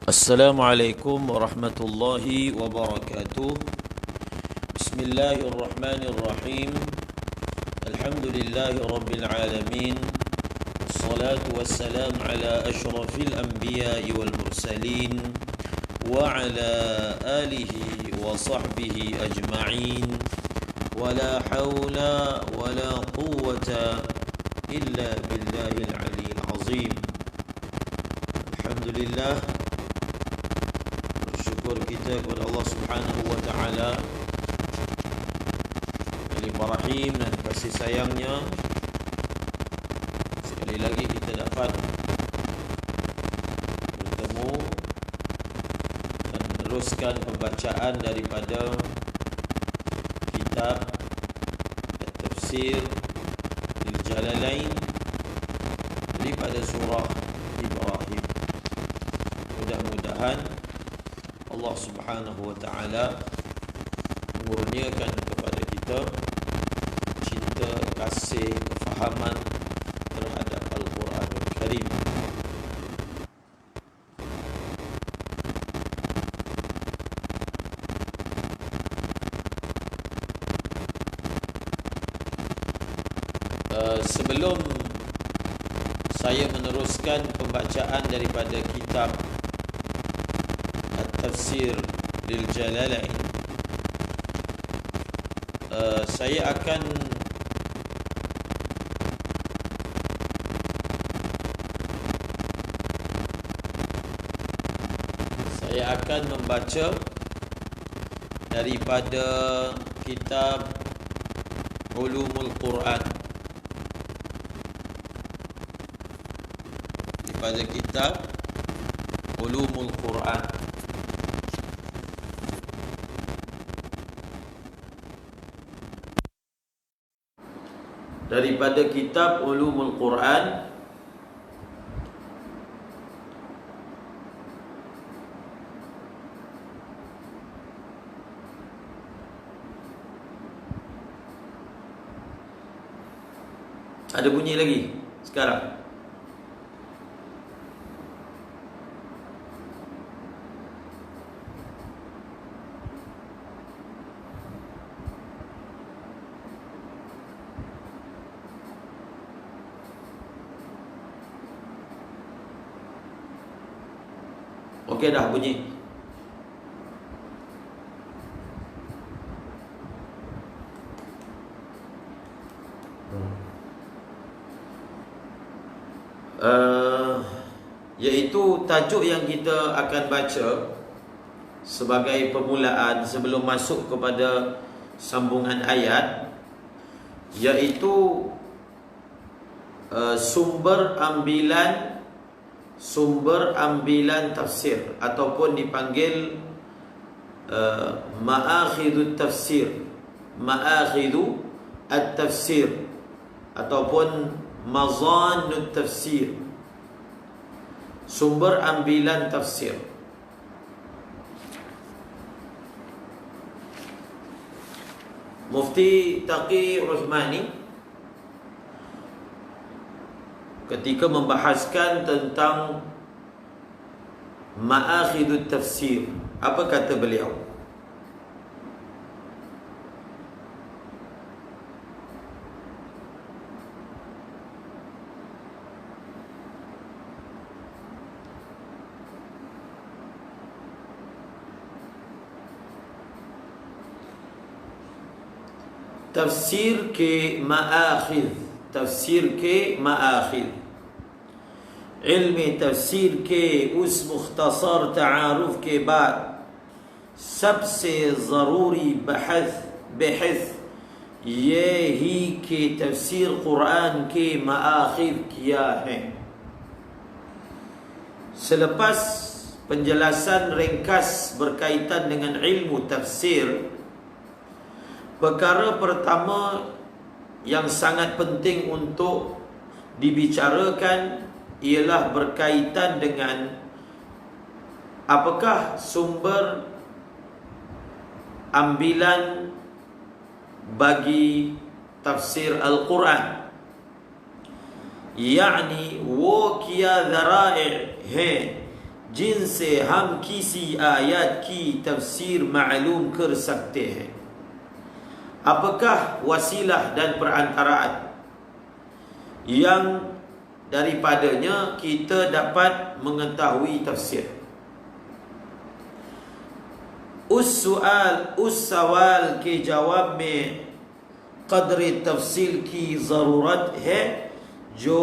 Assalamualaikum warahmatullahi wabarakatuh. Bismillahirrahmanirrahim. Alhamdulillahi rabbil alamin. Wassalatu wassalam ala ashrafil anbiya'i wal mursalin wa ala alihi wa sahbihi ajma'in. Wa la hawla wa la quwwata illa billahil aliyyil azim. Alhamdulillah, bersyukur kita kepada Allah Subhanahu wa taala yang limpah rahim dan kasih sayangnya. Sekali lagi kita dapat bertemu dan meneruskan pembacaan daripada kitab At-Tafsir Lil-Jalalain daripada surah Ibrahim. Mudah-mudahan Allah Subhanahu wa taala mengurniakan kepada kita cinta, kasih, kefahaman terhadap Al-Quranul Karim. Sebelum saya meneruskan pembacaan daripada kitab At-Tafsir Lil-Jalalain, saya akan membaca daripada kitab Ulumul Quran, daripada kitab Ulumul Quran. Daripada kitab Ulumul Quran, ada bunyi lagi sekarang. Okey dah bunyi. Iaitu tajuk yang kita akan baca sebagai permulaan sebelum masuk kepada sambungan ayat, iaitu sumber ambilan tafsir, ataupun dipanggil ma'akhidut tafsir, ma'akhidu at-tafsir, ataupun mazannut tafsir, sumber ambilan tafsir. Mufti Taqi Uthmani ketika membahaskan tentang ma'akhidut tafsir, apa kata beliau? तफसीर के माआखिद, तफसीर के माआखिद, इल्म तफसीर के उस मुख्तसर तारुफ के बाद सबसे ज़रूरी बहस ये ही कि तफसीर कुरान के माआखिद क्या है. Selepas penjelasan ringkas berkaitan dengan ilmu tafsir, perkara pertama yang sangat penting untuk dibicarakan ialah berkaitan dengan apakah sumber ambilan bagi tafsir Al-Quran, yakni wo kia dhara'i hai जिनसे हम किसी आयat की tafsir मालूम कर सकते हैं. Apakah wasilah dan perantaraan yang daripadanya kita dapat mengetahui tafsir? उस सवाल के जवाब में कदर तफसील की ज़रूरत है जो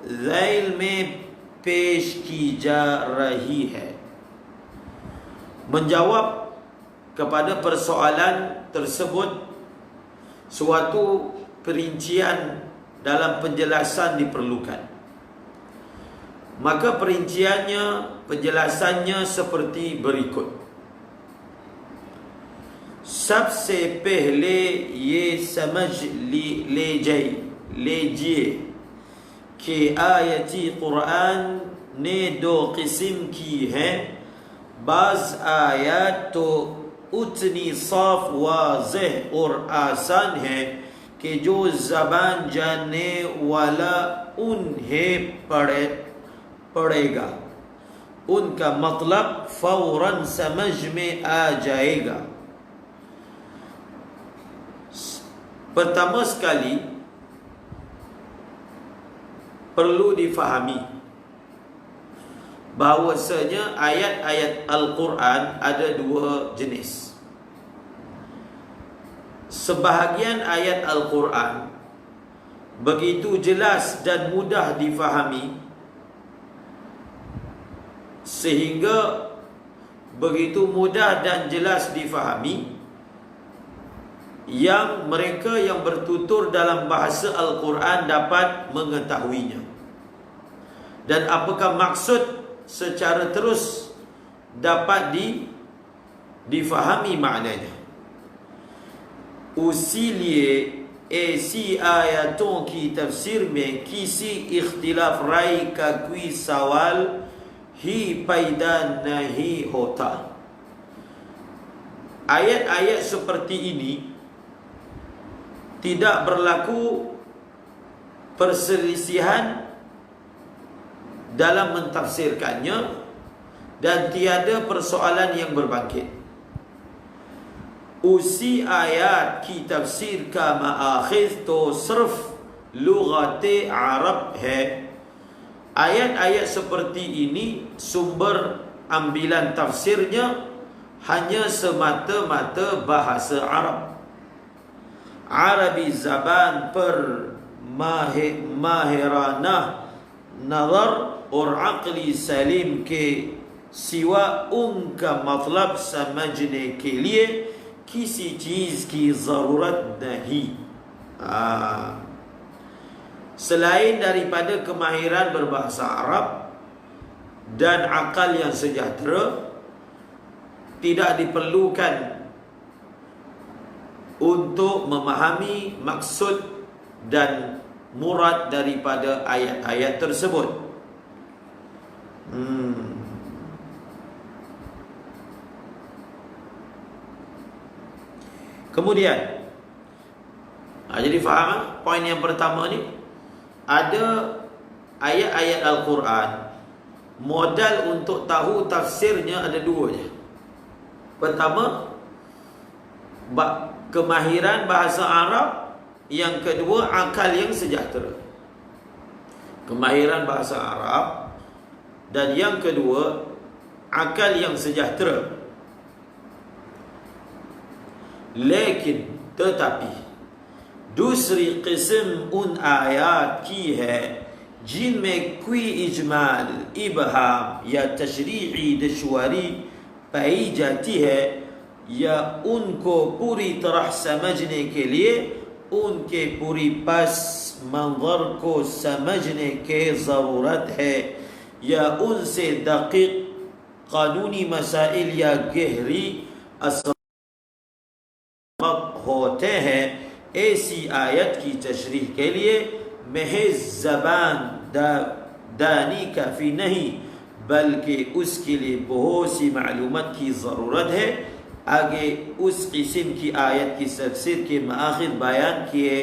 ज़ैल में पेश की जा रही है. Menjawab kepada persoalan tersebut, suatu perincian dalam penjelasan diperlukan. Maka penjelasannya seperti berikut. सबसे पहले ये समझ लीजिए कि आयती कुरान ने दो किस्म की हैं. बाज़ आयत तो उतनी साफ वाज़ेह और आसान है कि जो ज़बान जानने वाला उन्हें पढ़ेगा उनका मतलब फ़ौरन समझ में आ जाएगा. Pertama sekali perlu difahami bahawasanya ayat-ayat Al-Quran ada dua jenis. Sebahagian ayat Al-Quran begitu jelas dan mudah difahami sehingga begitu mudah dan jelas difahami yang mereka yang bertutur dalam bahasa Al-Quran dapat mengetahuinya. Dan apakah maksud secara terus dapat difahami maknanya. उसीलिए ऐसी आयतों की तफसीर में किसी इख्तिलाफ राय का कोई सवाल ही पैदा नहीं होता. Ayat-ayat seperti ini tidak berlaku perselisihan dalam mentafsirkannya dan tiada persoalan yang berbangkit. Usi ayat ki tafsir ka ma'akhidh to sirf lughati Arab hai. Ayat-ayat seperti ini sumber ambilan tafsirnya hanya semata-mata bahasa Arab. Arabi zaban per माहिराना नज़र और अक्ली सलीम के सिवा उनका मतलब समझने के लिए किसी चीज़ की ज़रूरत नहीं. Selain daripada kemahiran berbahasa Arab dan akal yang sejahtera, tidak diperlukan untuk memahami maksud dan murad daripada ayat-ayat tersebut. Kemudian jadi faham poin yang pertama ni, ada ayat-ayat Al-Quran modal untuk tahu tafsirnya ada dua je. Pertama, kemahiran bahasa Arab. Yang kedua, akal yang sejahtera. Kemahiran bahasa Arab. Dan yang kedua, akal yang sejahtera. Tetapi दूसरी किस्म उन आयात की है जिनमें कोई इजमाल, इबहाम या तशरीही दुश्वारी पाई जाती है या उनको पूरी तरह समझने के लिए उनके पूरी पस मंजर को समझने की ज़रूरत है या उनसे दक़ीक़ कानूनी मसाइल या गहरी असर होते हैं. ऐसी आयत की तशरीह के लिए महज ज़बान दानी काफ़ी नहीं, बल्कि उसके लिए बहुत सी मालूमात की ज़रूरत है. आगे उस किस्म की आयत की तफसीर के माखिद बयान किए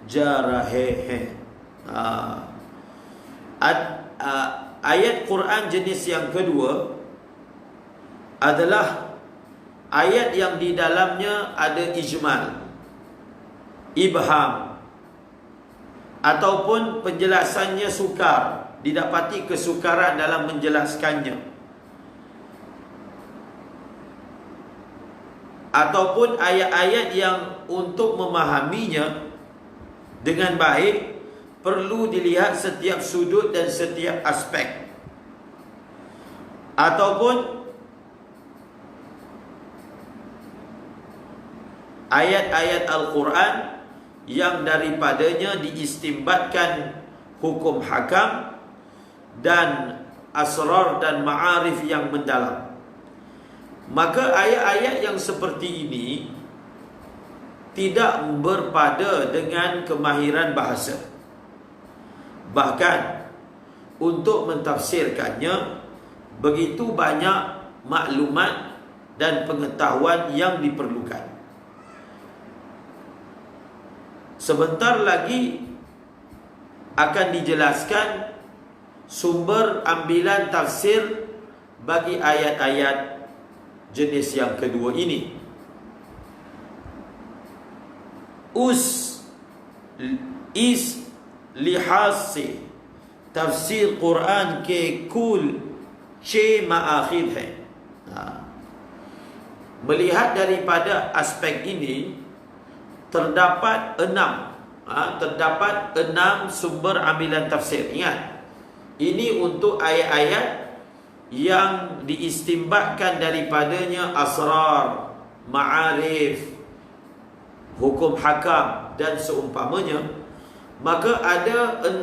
जा रहे हैं. ayat Quran jenis yang kedua adalah ayat yang di dalamnya ada ijmal, ibham, ataupun penjelasannya sukar, didapati kesukaran dalam menjelaskannya, ataupun ayat-ayat yang untuk memahaminya dengan baik perlu dilihat setiap sudut dan setiap aspek, ataupun ayat-ayat Al-Quran yang daripadanya diistimbatkan hukum hakam dan asrar dan ma'arif yang mendalam. Maka ayat-ayat yang seperti ini tidak berpada dengan kemahiran bahasa. Bahkan untuk mentafsirkannya begitu banyak maklumat dan pengetahuan yang diperlukan. Sebentar lagi akan dijelaskan sumber ambilan tafsir bagi ayat-ayat jenis yang kedua ini. इस लिहाज से तफसीर कुरान के कुल 6 मआखिद है. Melihat daripada aspek ini terdapat 6 sumber ambilan tafsir. Ingat, ini untuk ayat-ayat yang diistimbatkan daripadanya asrar, ma'arif, hukum hakam dan seumpamanya. Maka ada 6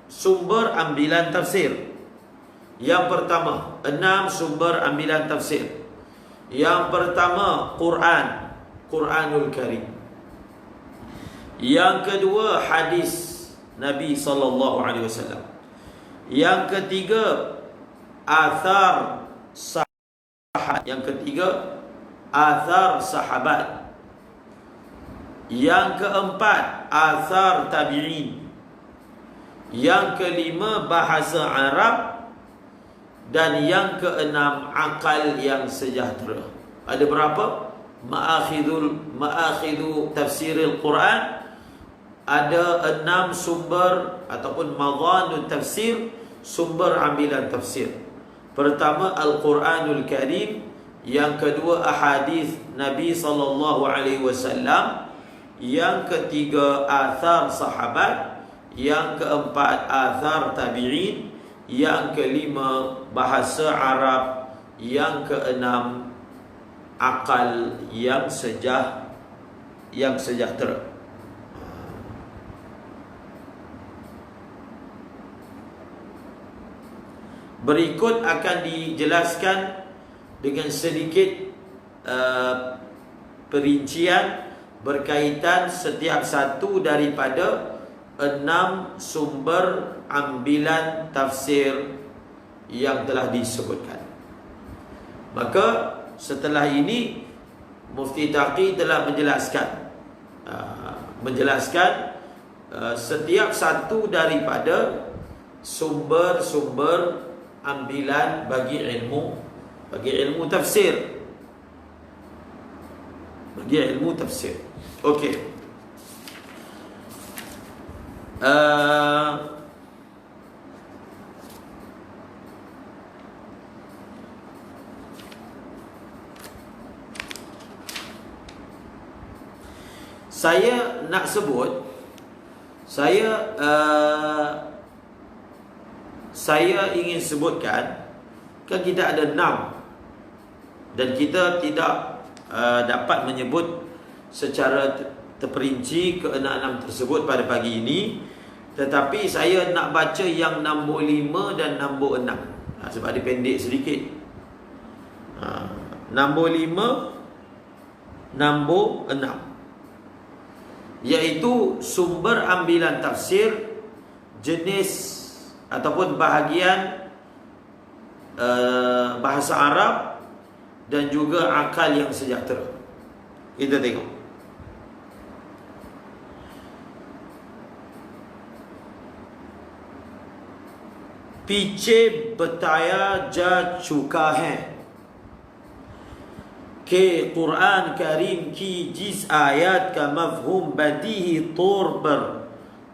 sumber ambilan tafsir. Yang pertama, 6 sumber ambilan tafsir. Yang pertama, Quranul Karim. Yang kedua, hadis Nabi sallallahu alaihi wasallam. Yang ketiga, athar sahabat. Yang ketiga, athar sahabat. Yang keempat, athar tabi'in. Yang kelima, bahasa Arab. Dan yang keenam, akal yang sejahtera. Ada berapa? Ma'akhidu tafsiril Quran. Ada 6 sumber ataupun madhanul tafsir, sumber ambilan tafsir. Pertama, Al-Quranul Karim. Yang kedua, ahadith Nabi sallallahu alaihi wasallam. Yang ketiga, athar sahabat. Yang keempat, athar tabi'in. Yang kelima, bahasa Arab. Yang keenam, akal yang sejahtera. Berikut akan dijelaskan dengan sedikit perincian berkaitan setiap satu daripada 6 sumber ambilan tafsir yang telah disebutkan. Maka setelah ini Mufti Taqi telah menjelaskan setiap satu daripada sumber-sumber ambilan bagi ilmu tafsir. Okey. Saya nak sebut, saya ingin sebutkan, kan kita ada 6 dan kita tidak dapat menyebut secara terperinci ke-6 tersebut pada pagi ini. Tetapi saya nak baca yang nombor 5 dan nombor 6 sebab dia pendek sedikit. Nombor 5, nombor 6, iaitu sumber ambilan tafsir jenis ataupun bahagian bahasa Arab dan juga akal yang sejahtera. Kita tengok. पीछे बताया जा चुका है कि कुरान करीम की जिस आयत का मफहूम बदीही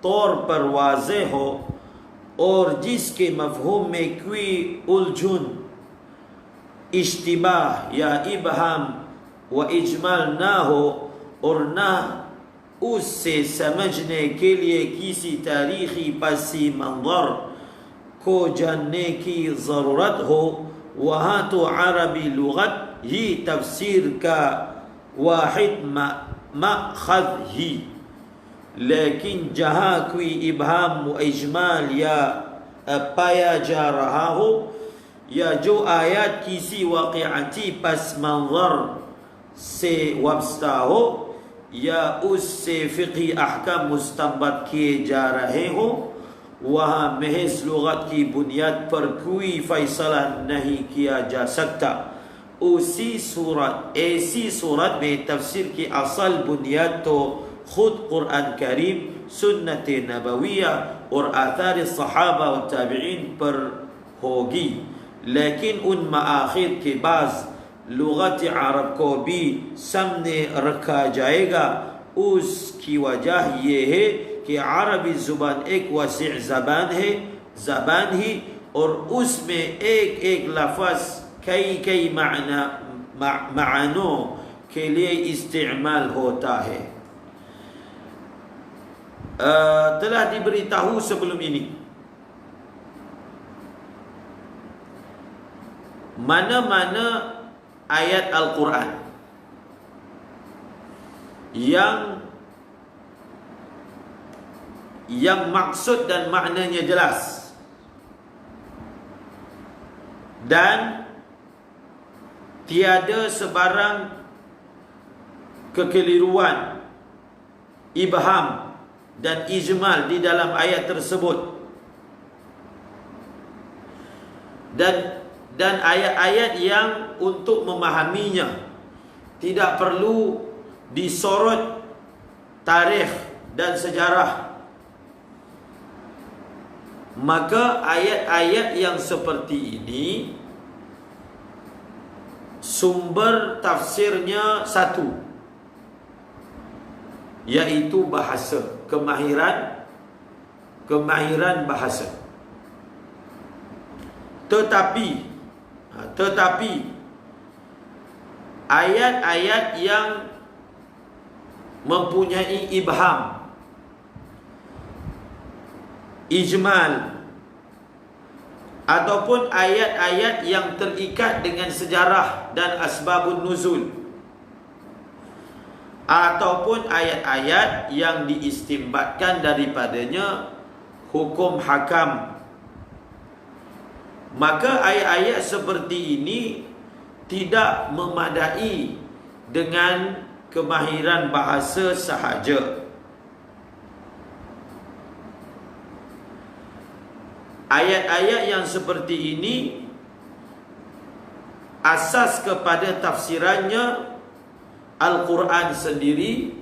तौर पर वाज़ेह हो और जिसके मफहूम में कोई उलझन, इश्तिबाह या इबहाम व इजमाल ना हो और ना उससे समझने के लिए किसी तारीखी पसी मंज़र को जानने की ज़रूरत हो, वहाँ तो अरबी लुगत ही तफसीर का वाहिद मअख़ज़ ही। लेकिन जहाँ कोई इबहाम व इजमाल या पाया जा रहा हो या जो आयत किसी वाक़िअती पस मंज़र से वाबस्ता हो या उससे फ़िक़ही अहकाम मुस्तंबत किए जा रहे हो, वहाँ महज लुगत की बुनियाद पर कोई फ़ैसला नहीं किया जा सकता। ऐसी सूरत में तफसीर की असल बुनियाद तो खुद कुरान करीम, सुन्नत नबविया और आथार सहाबा व ताबिईन पर होगी। लेकिन उन मआखिर के बाज़ लुगत अरब को भी सामने रखा जाएगा। उसकी वजह यह है कि अरबी ज़ुबान एक वसी ज़बान ही और उसमें एक एक लफ्ज़ कई मानों के लिए इस्तेमाल होता है। Telah diberitahu sebelum ini mana-mana ayat Al-Quran yang maksud dan maknanya jelas dan tiada sebarang kekeliruan, ibham dan ijmal di dalam ayat tersebut, dan ayat-ayat yang untuk memahaminya tidak perlu disorot tarikh dan sejarah, maka ayat-ayat yang seperti ini sumber tafsirnya satu, yaitu bahasa, kemahiran bahasa. Tetapi ayat-ayat yang mempunyai ibham, ijmal, ataupun ayat-ayat yang terikat dengan sejarah dan asbabun nuzul, ataupun ayat-ayat yang diistimbatkan daripadanya hukum hakam, maka ayat-ayat seperti ini tidak memadai dengan kemahiran bahasa sahaja. Ayat-ayat yang seperti ini asas kepada tafsirannya Al-Quran sendiri,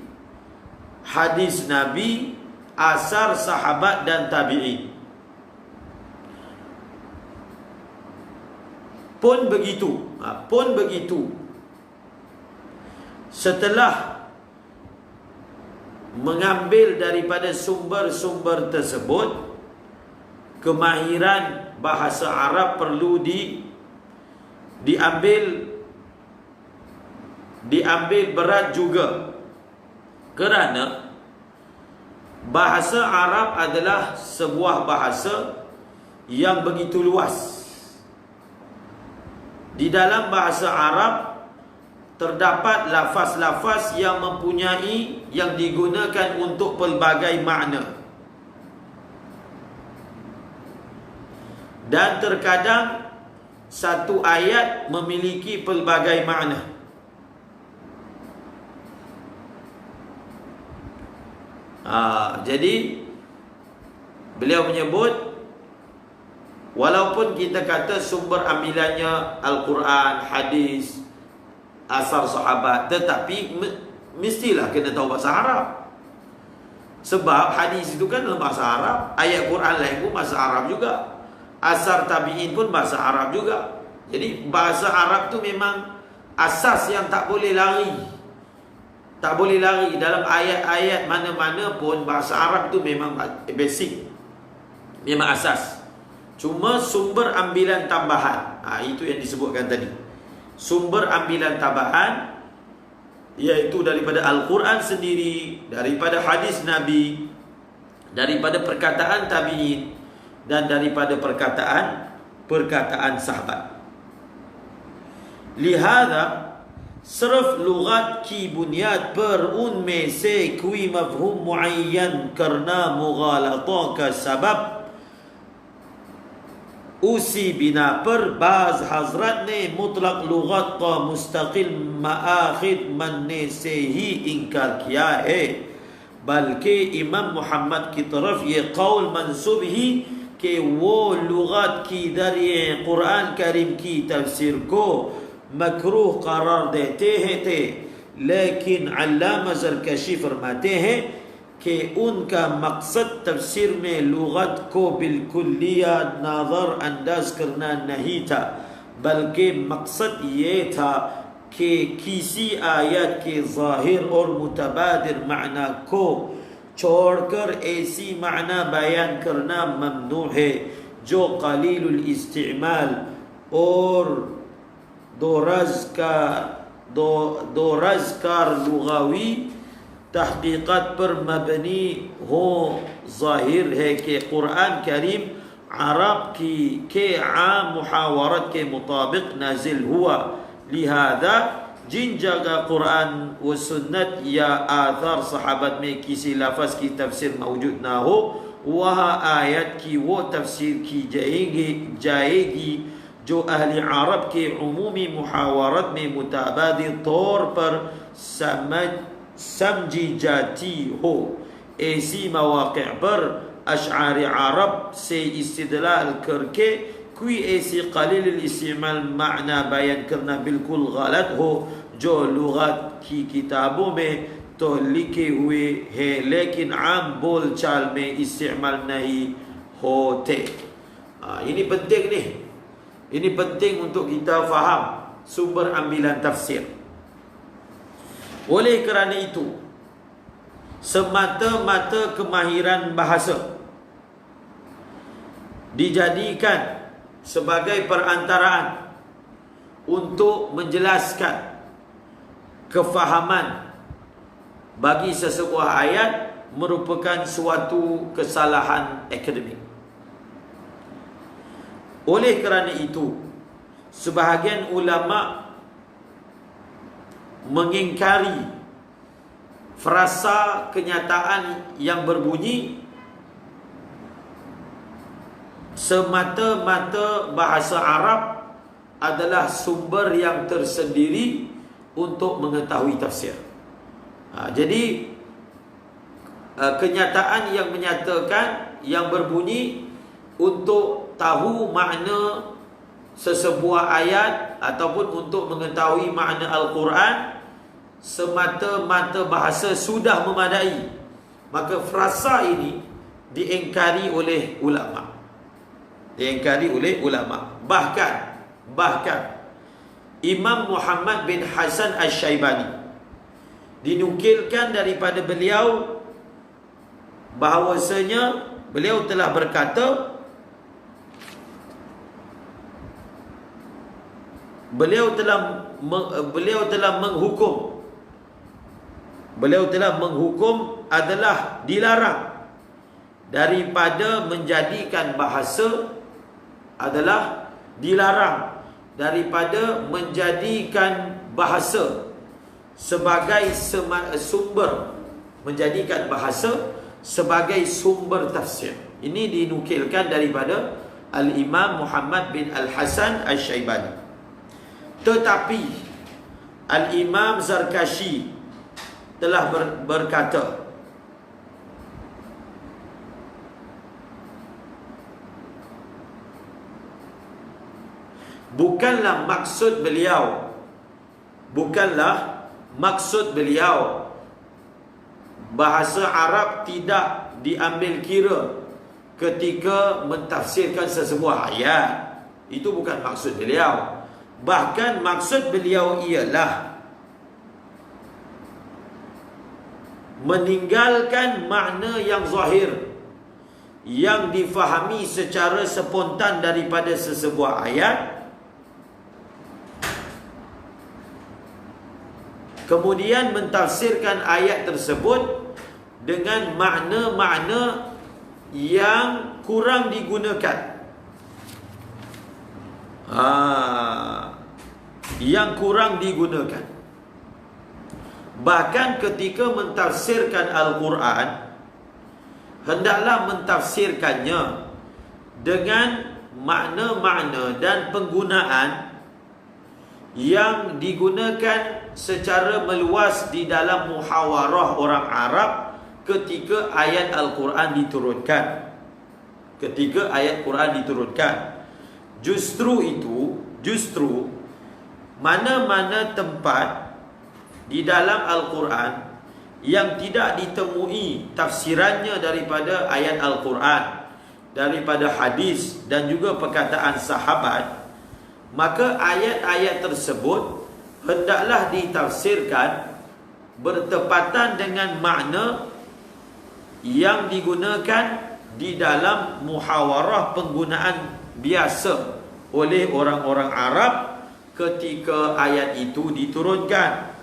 hadis Nabi, asar sahabat dan tabi'in. Pun begitu, setelah mengambil daripada sumber-sumber tersebut, kemahiran bahasa Arab perlu diambil berat juga, kerana bahasa Arab adalah sebuah bahasa yang begitu luas. Di dalam bahasa Arab terdapat lafaz-lafaz yang digunakan untuk pelbagai makna, dan terkadang satu ayat memiliki pelbagai makna. Jadi beliau menyebut, walaupun kita kata sumber ambilannya Al-Quran, hadis, asar sahabat, tetapi mestilah kena tahu bahasa Arab. Sebab hadis itu kan dalam bahasa Arab, ayat Quran lain pun bahasa Arab juga. asar tabi'in pun bahasa Arab juga. Jadi bahasa Arab tu memang asas yang tak boleh lari. Tak boleh lari. Dalam ayat-ayat mana-mana pun bahasa Arab tu memang basic, memang asas. Cuma sumber ambilan tambahan, itu yang disebutkan tadi. Sumber ambilan tambahan iaitu daripada Al-Quran sendiri, daripada hadis Nabi, daripada perkataan tabi'in, dan daripada perkataan sahabat. Lihada صرف لغات کی بنیاد پر ان میں سے کوئی مفہوم معین کرنا مغالطوں کا سبب اسی بنا پر بعض حضرات نے مطلق لغت کا مستقل مآخذ ماننے سے ہی انکار کیا ہے، بلکہ امام محمد کی طرف یہ قول منسوب ہی کہ وہ لغت کی در قرآن کریم کی تفسیر کو مکروہ قرار دیتے ہیں تھے، لیکن علامہ زرکشی فرماتے ہیں کہ ان کا مقصد تفسیر میں لغت کو بالکلیہ نظر انداز کرنا نہیں تھا، بلکہ مقصد یہ تھا کہ کسی آیت کے ظاہر اور متبادر معنی کو چھوڑ کر ایسی معنی بیان کرنا ممنوع ہے جو قلیل الاستعمال اور دو رزکار لغوی تحقیقات پر مبنی ہو۔ ظاہر ہے کہ قرآن کریم عرب کے عام محاورت کے مطابق نازل ہوا، لہذا جن جگہ قرآن و سنت یا آثار صحابت میں کسی لفظ کی تفسیر موجود نہ ہو، وہاں آیت کی وہ تفسیر کی جائے گی جو اہل عرب کے عمومی محاورت میں متبادل طور پر سمجھی جاتی ہو۔ ایسی مواقع پر اشعار عرب سے استدلال کر کے کوئی ایسی قلیل الاستعمال معنی بیان کرنا بالکل غلط ہو جو لغات کی کتابوں میں تو لکھے ہوئے ہیں لیکن عام بول چال میں استعمال نہیں ہوتے۔ Ini penting nih. Ini penting untuk kita faham sumber ambilan tafsir. Oleh kerana itu, semata-mata kemahiran bahasa dijadikan sebagai perantaraan untuk menjelaskan kefahaman bagi sesebuah ayat merupakan suatu kesalahan akademik. Oleh kerana itu, sebahagian ulama mengingkari frasa kenyataan yang berbunyi semata-mata bahasa Arab adalah sumber yang tersendiri untuk mengetahui tafsir. Jadi kenyataan yang menyatakan, yang berbunyi untuk tahu makna sesebuah ayat ataupun untuk mengetahui makna Al-Quran semata-mata bahasa sudah memadai, maka frasa ini diingkari oleh ulama. Bahkan Imam Muhammad bin Hasan Asy-Syaibani dinukilkan daripada beliau bahawasanya beliau telah berkata, beliau telah menghukum adalah dilarang daripada menjadikan bahasa sebagai sumber, menjadikan bahasa sebagai sumber tafsir. Ini dinukilkan daripada Al-Imam Muhammad bin Al-Hasan Asy-Syaibani. Tetapi Al-Imam Zarkashi telah berkata, bukanlah maksud beliau bahasa Arab tidak diambil kira ketika mentafsirkan sesebuah ayat. Itu bukan maksud beliau. Bahkan maksud beliau ialah meninggalkan makna yang zahir, yang difahami secara spontan daripada sesebuah ayat, kemudian mentafsirkan ayat tersebut dengan makna-makna yang kurang digunakan. Yang kurang digunakan. Bahkan ketika mentafsirkan Al-Quran, hendaklah mentafsirkannya dengan makna-makna dan penggunaan yang digunakan secara meluas di dalam muhawarah orang Arab ketika ayat Al-Quran diturunkan. Ketika ayat Quran diturunkan, justru mana-mana tempat di dalam Al-Quran yang tidak ditemui tafsirannya daripada ayat Al-Quran, daripada hadis dan juga perkataan sahabat, maka ayat-ayat tersebut hendaklah ditafsirkan bertepatan dengan makna yang digunakan di dalam muhawarah penggunaan biasa oleh orang-orang Arab ketika ayat itu diturunkan.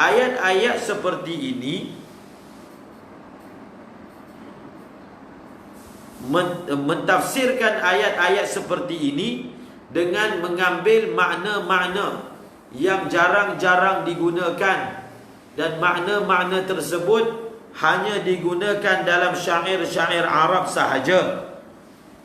Ayat-ayat seperti ini mentafsirkan ayat-ayat seperti ini dengan mengambil makna-makna yang jarang-jarang digunakan, dan makna-makna tersebut hanya digunakan dalam syair-syair Arab sahaja,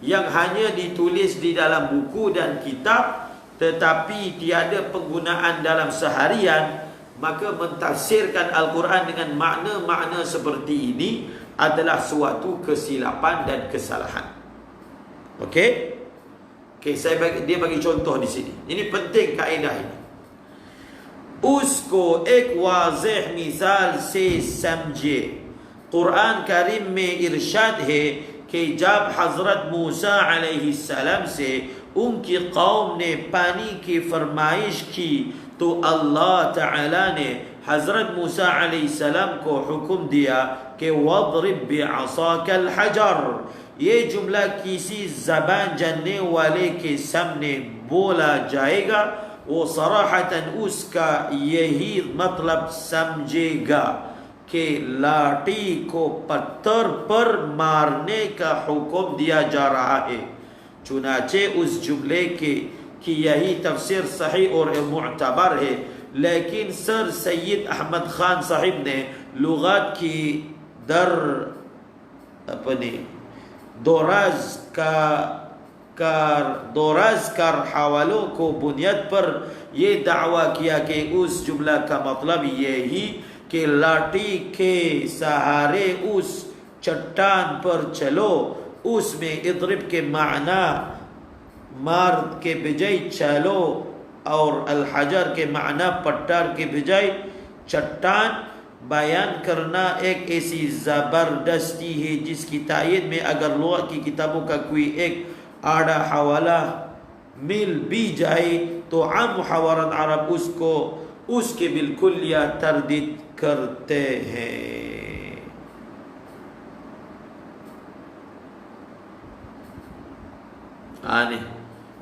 yang hanya ditulis di dalam buku dan kitab tetapi tiada penggunaan dalam seharian. Maka mentafsirkan Al-Quran dengan makna-makna seperti ini adalah suatu kesilapan dan kesalahan. Okey? Dia bagi contoh di sini. Ini penting kaedah ini. उसको एक वाज़ेह मिसाल से समझे। कुरान करीम में इरशाद है कि जब हज़रत मूसा अलैहिस्सलाम से उनकी कौम ने पानी की फरमाइश की तो अल्लाह ताला ने हज़रत मूसा अलैहिस्सलाम को हुक्म दिया कि वद्रिब बिअसाकल हजर। ये जुमला किसी ज़बान जानने वाले के सामने बोला जाएगा, वो सराहतन उसका यही मतलब समझेगा कि लाठी को पत्थर पर मारने का हुक्म दिया जा रहा है। चुनाचे उस जुमले के कि यही तफसीर सही और मुअतबर है, लेकिन सर सैयद अहमद खान साहिब ने लुगात की दोराज कर हवालों को बुनियाद पर ये दावा किया कि उस जुमला का मतलब यही कि लाठी के सहारे उस चट्टान पर चलो, उसमें इद्रिब के माना मार के बजाय चलो और अल हजर के माना पट्टार के बजाय चट्टान बयान करना एक ऐसी ज़बरदस्ती है जिसकी तायद में अगर लुग़त की किताबों का कोई एक आड़ा हवाला मिल भी जाए तो आम मुहावरत अरब उसको उसके बिल्कुल या तरदीद करते हैं।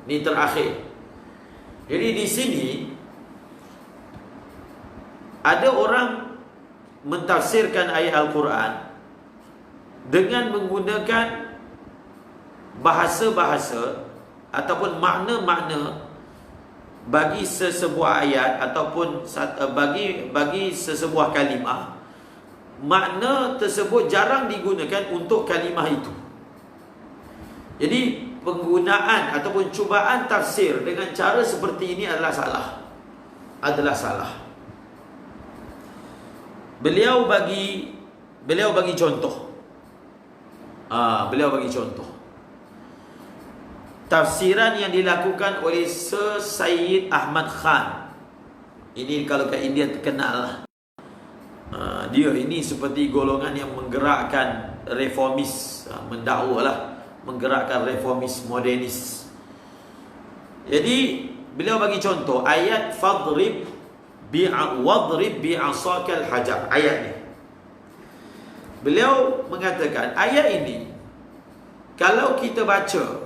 Ini terakhir. Jadi di sini ada orang mentafsirkan ayat Al-Quran dengan menggunakan bahasa-bahasa ataupun makna-makna bagi sesebuah ayat ataupun bagi sesebuah kalimah. Makna tersebut jarang digunakan untuk kalimah itu. Jadi penggunaan ataupun cubaan tafsir dengan cara seperti ini adalah salah. Beliau bagi contoh. Beliau bagi contoh. Tafsiran yang dilakukan oleh Sir Syed Ahmad Khan. Ini kalau kat India terkenal lah. Dia ini seperti golongan yang menggerakkan reformis, mendakwalah, menggerakkan reformis modernis. Jadi beliau bagi contoh ayat wadrib bi'asakal hajar. Ayat ni beliau mengatakan ayat ini kalau kita baca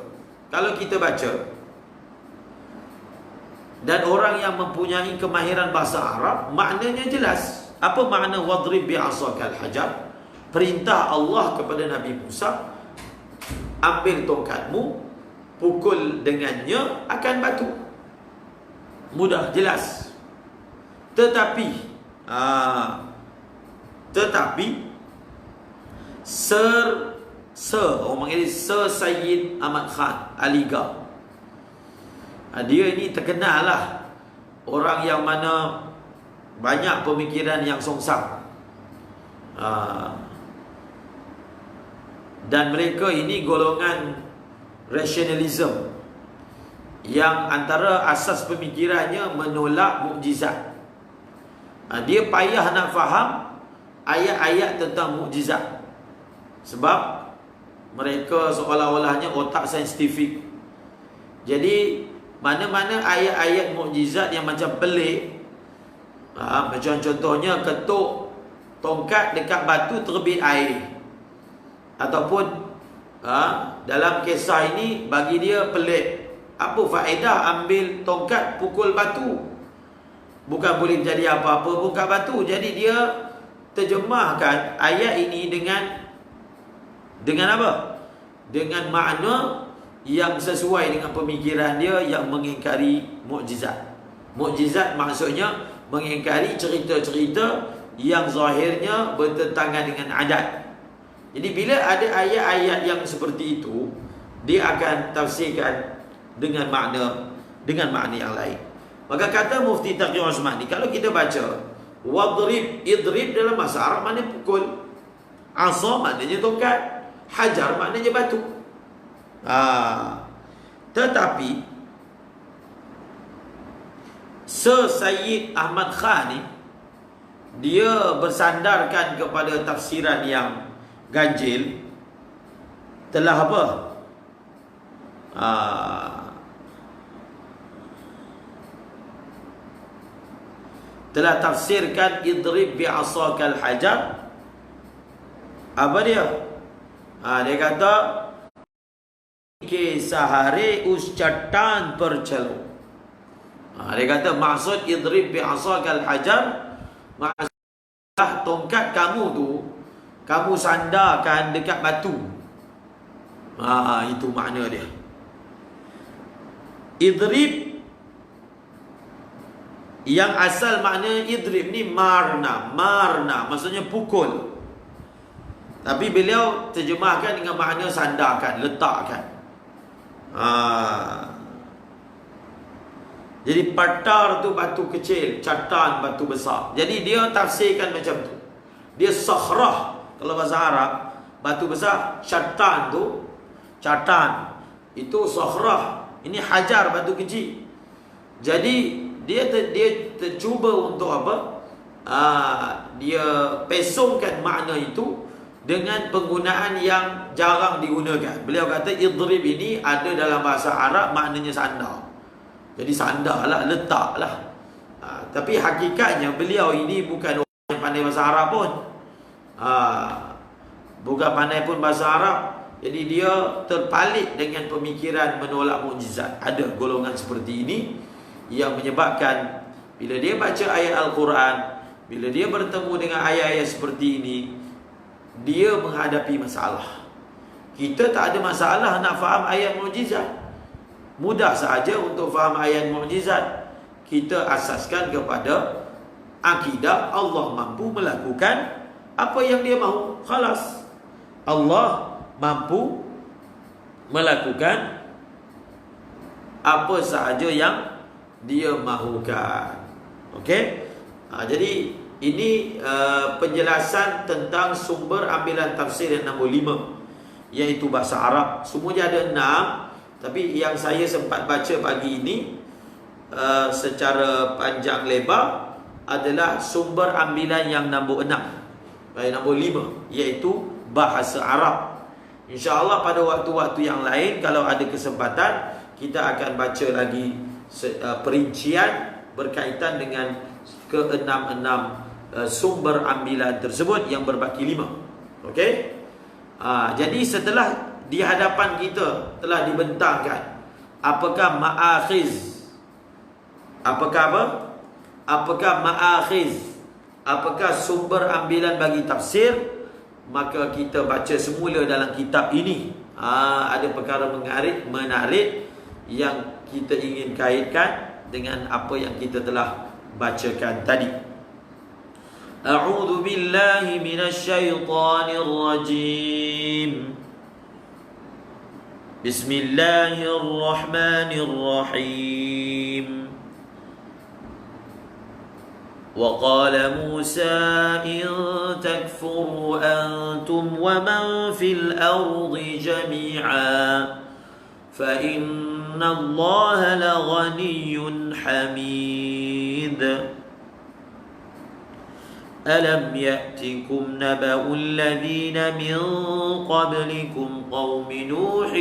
dan orang yang mempunyai kemahiran bahasa Arab, maknanya jelas. Apa makna wadrib bi'asakal hajar? Perintah Allah kepada Nabi Musa, ambil tongkatmu, pukul dengannya akan batu. Mudah, jelas. Tetapi orang panggil Sir Sayyid Ahmad Khan Aligarh, dia ini terkenal lah, orang yang mana banyak pemikiran yang songsang, dan mereka ini golongan rationalism, yang antara asas pemikirannya menolak mukjizat. Dia payah nak faham ayat-ayat tentang mukjizat, sebab mereka seolah-olahnya otak saintifik. Jadi mana-mana ayat-ayat mukjizat yang macam pelik, macam contohnya ketuk tongkat dekat batu terbit air, ataupun dalam kisah ini bagi dia pelik. Apa faedah ambil tongkat pukul batu? Bukan boleh jadi apa-apa bukan batu. Jadi dia terjemahkan ayat ini dengan apa? Dengan makna yang sesuai dengan pemikiran dia, yang mengingkari mukjizat. Mukjizat maksudnya mengingkari cerita-cerita yang zahirnya bertentangan dengan adat. Jadi bila ada ayat-ayat yang seperti itu, dia akan tafsirkan dengan makna yang lain. Maka kata Mufti Taqi Osmani, kalau kita baca idrib dalam bahasa Arab maknanya pukul, asa maknanya tongkat, hajar maknanya batu. Tetapi Sir Sayyid Ahmad Khan ni, dia bersandarkan kepada tafsiran yang ganjil, telah apa? Telah tafsirkan idrib bi'asakal hajar. Apa dia? Dia kata ke sahare us catan percelo. Dia kata maksud idrib bi'asakal hajar, maksudlah tongkat kamu tu kamu sandarkan dekat batu. Itu makna dia. Idrib yang asal makna idrib ni marna maksudnya pukul. Tapi beliau terjemahkan dengan makna sandarkan, letakkan. Jadi patar tu batu kecil, catan batu besar. Jadi dia tafsirkan macam tu. Dia sakhrah kalau bahasa Arab, batu besar, catan tu, catan itu sakhrah. Ini hajar, batu kecil. Jadi dia tercuba untuk apa? Dia pesongkan makna itu dengan penggunaan yang jarang digunakan. Beliau kata idrib ini ada dalam bahasa Arab maknanya sandar. Jadi sandarlah, letaklah. Tapi hakikatnya beliau ini bukan orang yang pandai bahasa Arab pun. Bukan pandai pun bahasa Arab. Jadi dia terpalit dengan pemikiran menolak mukjizat. Ada golongan seperti ini yang menyebabkan bila dia baca ayat Al-Quran, bila dia bertemu dengan ayat-ayat seperti ini, dia menghadapi masalah. Kita tak ada masalah nak faham ayat mukjizat. Mudah saja untuk faham ayat mukjizat. Kita asaskan kepada akidah Allah mampu melakukan apa yang dia mahu. Khalas. Allah mampu melakukan apa sahaja yang dia mahukan. Okey? Jadi ini penjelasan tentang sumber ambilan tafsir yang nombor 5, iaitu bahasa Arab. Semuanya ada 6, tapi yang saya sempat baca pagi ini secara panjang lebar adalah sumber ambilan yang nombor 6, nombor 5, iaitu bahasa Arab. InsyaAllah pada waktu-waktu yang lain, kalau ada kesempatan, kita akan baca lagi perincian berkaitan dengan ke-6 sumber ambilan tersebut yang berbaki 5. Okey? Jadi setelah di hadapan kita telah dibentangkan apakah ma'akhiz, apakah apa? Apakah ma'akhiz, apakah sumber ambilan bagi tafsir, maka kita baca semula dalam kitab ini. Ada perkara menarik yang kita ingin kaitkan dengan apa yang kita telah bacakan tadi. A'udzu billahi minasy syaithanir rajim. Bismillahirrahmanirrahim. وقال موسى إن تكفروا أنتم ومن في الأرض جميعا فإن الله لغني حميد ألم يأتكم نبأ الذين من قبلكم قوم نوح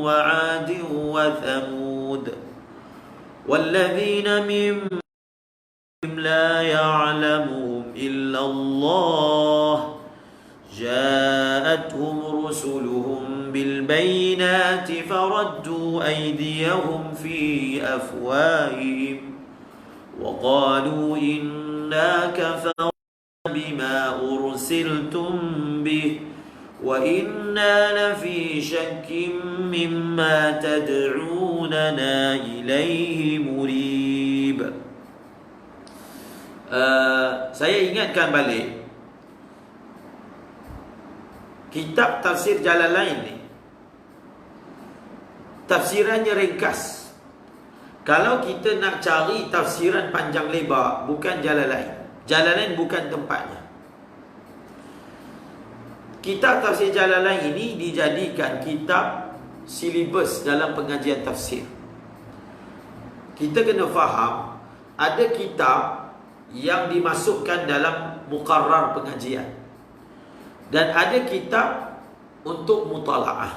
وعاد وثمود والذين من لا يعلمهم إلا الله جاءتهم رسلهم بالبينات فردوا أيديهم في أفواههم وقالوا إنا كفرنا بما أرسلتم به وإنا لفي شك مما تدعوننا إليه مريب. Saya ingatkan balik kitab tafsir Jalalain ni, tafsirannya ringkas. Kalau kita nak cari tafsiran panjang lebar, bukan Jalalain. Jalalain bukan tempatnya. Kitab tafsir Jalalain ini dijadikan kitab silibus dalam pengajian tafsir. Kita kena faham, ada kitab yang dimasukkan dalam muqarrar pengajian dan ada kitab untuk mutalaah.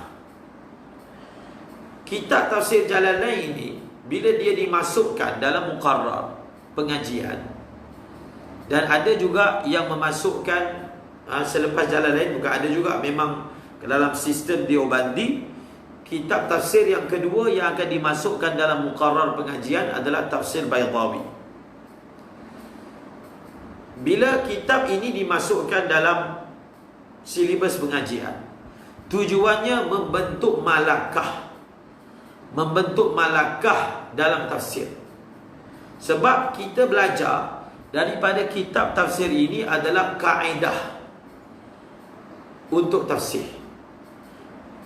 Kitab tafsir Jalalain ini bila dia dimasukkan dalam muqarrar pengajian, dan ada juga yang memasukkan selepas Jalalain, bukan ada juga, memang dalam sistem Deobandi, kitab tafsir yang kedua yang akan dimasukkan dalam muqarrar pengajian adalah tafsir Baydawi. Bila kitab ini dimasukkan dalam silibus pengajian, tujuannya membentuk malakah dalam tafsir. Sebab kita belajar daripada kitab tafsir ini adalah kaedah untuk tafsir.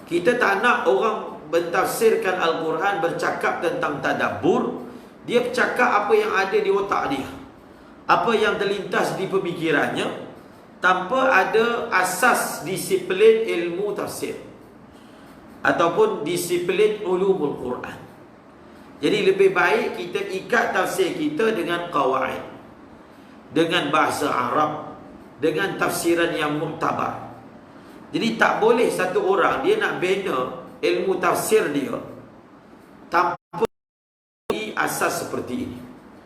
Kita tak nak orang mentafsirkan Al-Quran bercakap tentang tadabbur. Dia bercakap apa yang ada di otak dia, apa yang terlintas di pemikirannya, tanpa ada asas disiplin ilmu tafsir ataupun disiplin ulumul Quran. Jadi lebih baik kita ikat tafsir kita dengan qawaid, dengan bahasa Arab, dengan tafsiran yang muktabar. Jadi tak boleh satu orang dia nak bina ilmu tafsir dia tanpa asas seperti ini.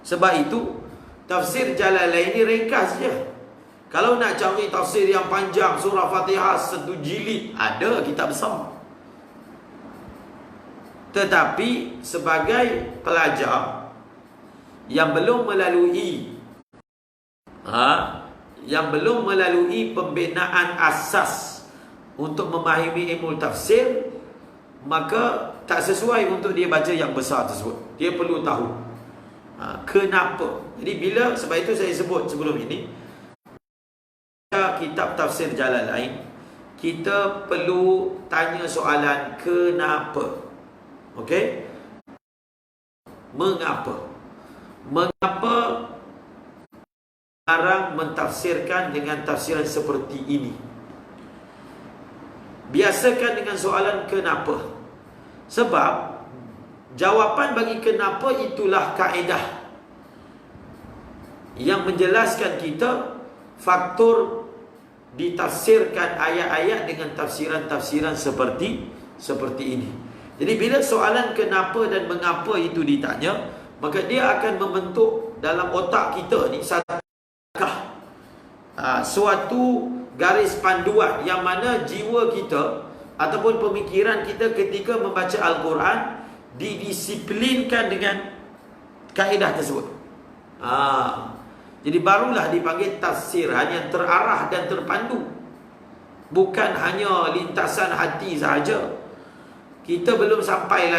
Sebab itu tafsir Jalalain ini ringkas je. Kalau nak cari tafsir yang panjang, surah Fatihah 1 jilid, ada kitab besar. Tetapi sebagai pelajar yang belum melalui pembinaan asas untuk memahami ilmu tafsir, maka tak sesuai untuk dia baca yang besar tersebut. Dia perlu tahu kenapa. Jadi sebab itu saya sebut sebelum ini, kitab tafsir Jalalain, kita perlu tanya soalan kenapa. Okey? Mengapa sekarang mentafsirkan dengan tafsiran seperti ini? Biasakan dengan soalan kenapa. Sebab jawapan bagi kenapa itulah kaedah yang menjelaskan kita faktor ditafsirkan ayat-ayat dengan tafsiran-tafsiran seperti ini. Jadi bila soalan kenapa dan mengapa itu ditanya, maka dia akan membentuk dalam otak kita ni suatu garis panduan yang mana jiwa kita ataupun pemikiran kita ketika membaca Al-Quran didisiplinkan dengan kaedah tersebut. Jadi barulah dipanggil tafsiran yang terarah dan terpandu, bukan hanya lintasan hati sahaja. Kita belum sampai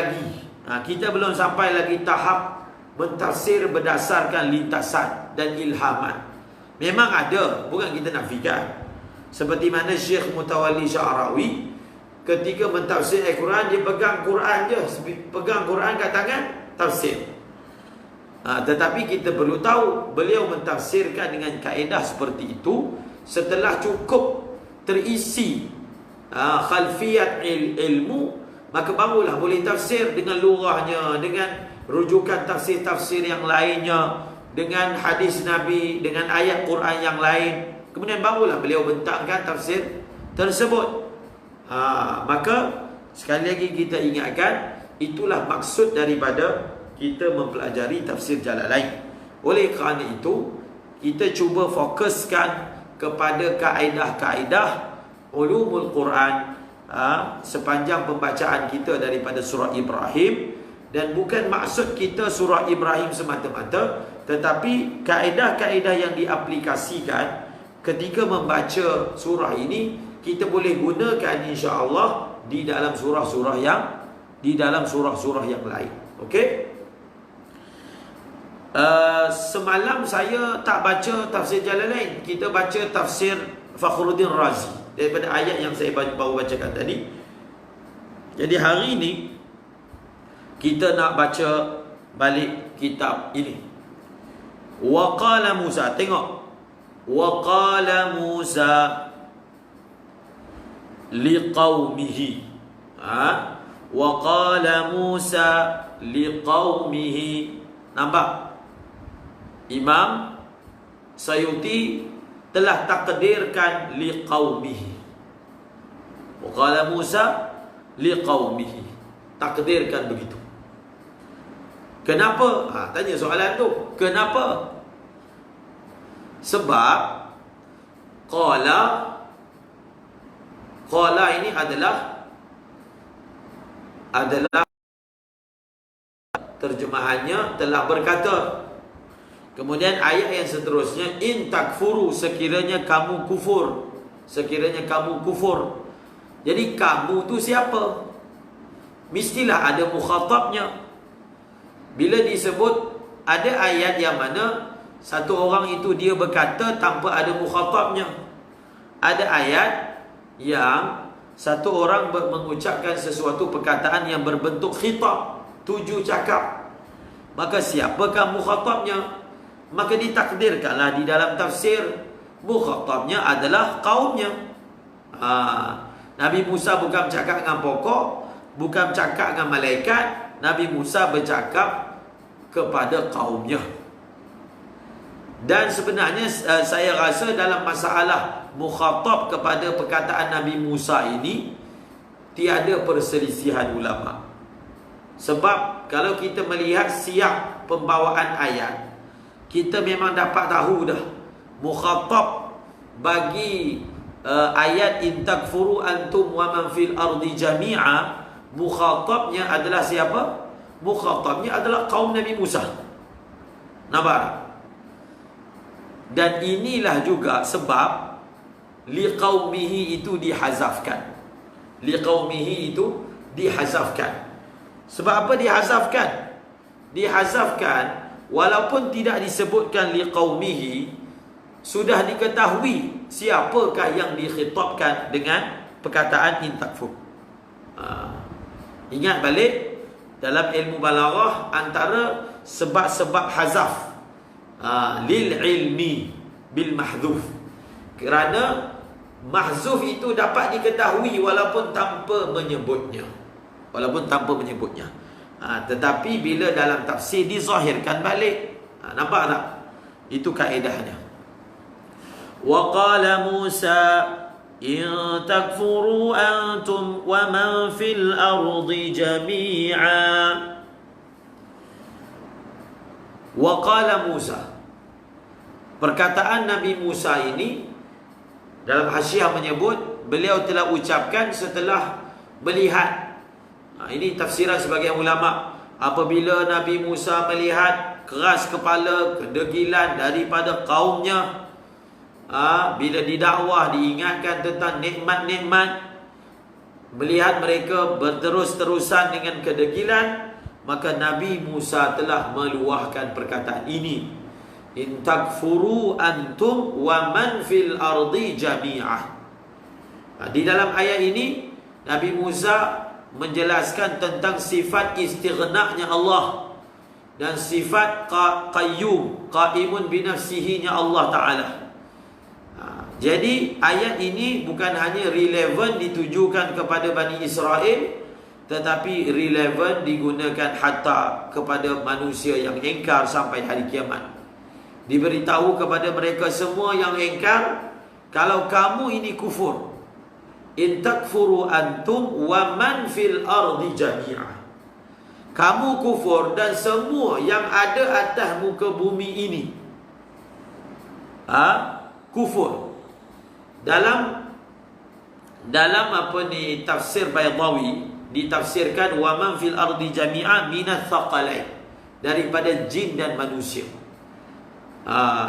lagi tahap mentafsir berdasarkan lintasan dan ilhaman. Memang ada, bukan kita nafikan. Seperti mana Syekh Mutawalli Sya'rawi ketika mentafsir Al-Quran, dia pegang Quran je, pegang Quran kat tangan, tafsir. Tetapi kita perlu tahu beliau mentafsirkan dengan kaedah seperti itu setelah cukup terisi khalfiyat ilmu, maka barulah boleh tafsir dengan lurahnya, dengan rujukan tafsir-tafsir yang lainnya, dengan hadis Nabi, dengan ayat Quran yang lain. Kemudian barulah beliau bentangkan tafsir tersebut. Maka sekali lagi kita ingatkan, itulah maksud daripada kita mempelajari tafsir Jalalain. Oleh kerana itu, kita cuba fokuskan kepada kaedah-kaedah ulumul Quran sepanjang pembacaan kita daripada surah Ibrahim. Dan bukan maksud kita surah Ibrahim semata-mata, tetapi kaedah-kaedah yang diaplikasikan ketika membaca surah ini kita boleh gunakan insya-Allah di dalam surah-surah yang lain. Okey? Semalam saya tak baca tafsir Jalalain, kita baca tafsir Fakhruddin Razi daripada ayat yang saya baru bacakan tadi. Jadi hari ini kita nak baca balik kitab ini. Wa qala Musa, tengok. Wa qala Musa liqaumihi. Wa qala Musa liqaumihi. Nampak? Imam Sayuti telah takdirkan liqaumihi. Wa qala Musa liqaumihi. Takdirkan begitu. Kenapa? Tanya soalan tu. Kenapa? Sebab qala ini adalah terjemahannya telah berkata. Kemudian ayat yang seterusnya, in takfuru, sekiranya kamu kufur. Sekiranya kamu kufur. Jadi kamu tu siapa? Mestilah ada mukhatabnya. Bila disebut ada ayat yang mana satu orang itu dia berkata tanpa ada mukhatabnya. Ada ayat yang satu orang mengucapkan sesuatu perkataan yang berbentuk khitab, tuju cakap. Maka siapakah mukhatabnya? Maka ditakdirkanlah di dalam tafsir mukhatabnya adalah kaumnya. Nabi Musa bukan bercakap dengan pokok, bukan bercakap dengan malaikat. Nabi Musa bercakap kepada kaumnya. Dan sebenarnya saya rasa dalam masalah mukhatab kepada perkataan Nabi Musa ini tiada perselisihan ulama. Sebab kalau kita melihat siap pembawaan ayat, kita memang dapat tahu dah mukhatab bagi ayat in takfuru antum wa man fil ardi jami'a, mukhatabnya adalah siapa? Mukhatabnya adalah kaum Nabi Musa. Nampak? Dan inilah juga sebab liqaumihi itu dihazafkan. Liqaumihi itu dihazafkan. Sebab apa dihazafkan? Dihazafkan walaupun tidak disebutkan liqaumihi, sudah diketahui siapakah yang dikhitabkan dengan perkataan in takfur. Ingat balik dalam ilmu balaghah antara sebab-sebab hazaf lil ilmi bil mahdzuf, kerana mahzuf itu dapat diketahui walaupun tanpa menyebutnya, tetapi bila dalam tafsir dizahirkan balik. Nampak tak? Itu kaedahnya. Wa qala Musa in takfuru antum wa man fil ardi jami'a. Wa qala Musa, perkataan Nabi Musa ini dalam Hasyiah menyebut beliau telah ucapkan setelah melihat. Ini tafsiran sebagian ulama. Apabila Nabi Musa melihat keras kepala, kedegilan daripada kaumnya, bila didakwah diingatkan tentang nikmat-nikmat, melihat mereka berterus-terusan dengan kedegilan, maka Nabi Musa telah meluahkan perkataan ini, in takfuru antum wa man fil ardi jami'ah. Di dalam ayat ini Nabi Musa menjelaskan tentang sifat istighna'nya Allah dan sifat qayyum, qaimun binafsihi-nya Allah Ta'ala. Jadi ayat ini bukan hanya relevan ditujukan kepada Bani Israel, tetapi relevan digunakan hatta kepada manusia yang engkar sampai hari kiamat. Diberitahu kepada mereka semua yang engkar, kalau kamu ini kufur, in takfuru antum wa man fil ardi jami'ah, kamu kufur dan semua yang ada atas muka bumi ini kufur. Dalam tafsir Baydawi ditafsirkan wa man fil ardi jami'ah minats thaqalain, daripada jin dan manusia.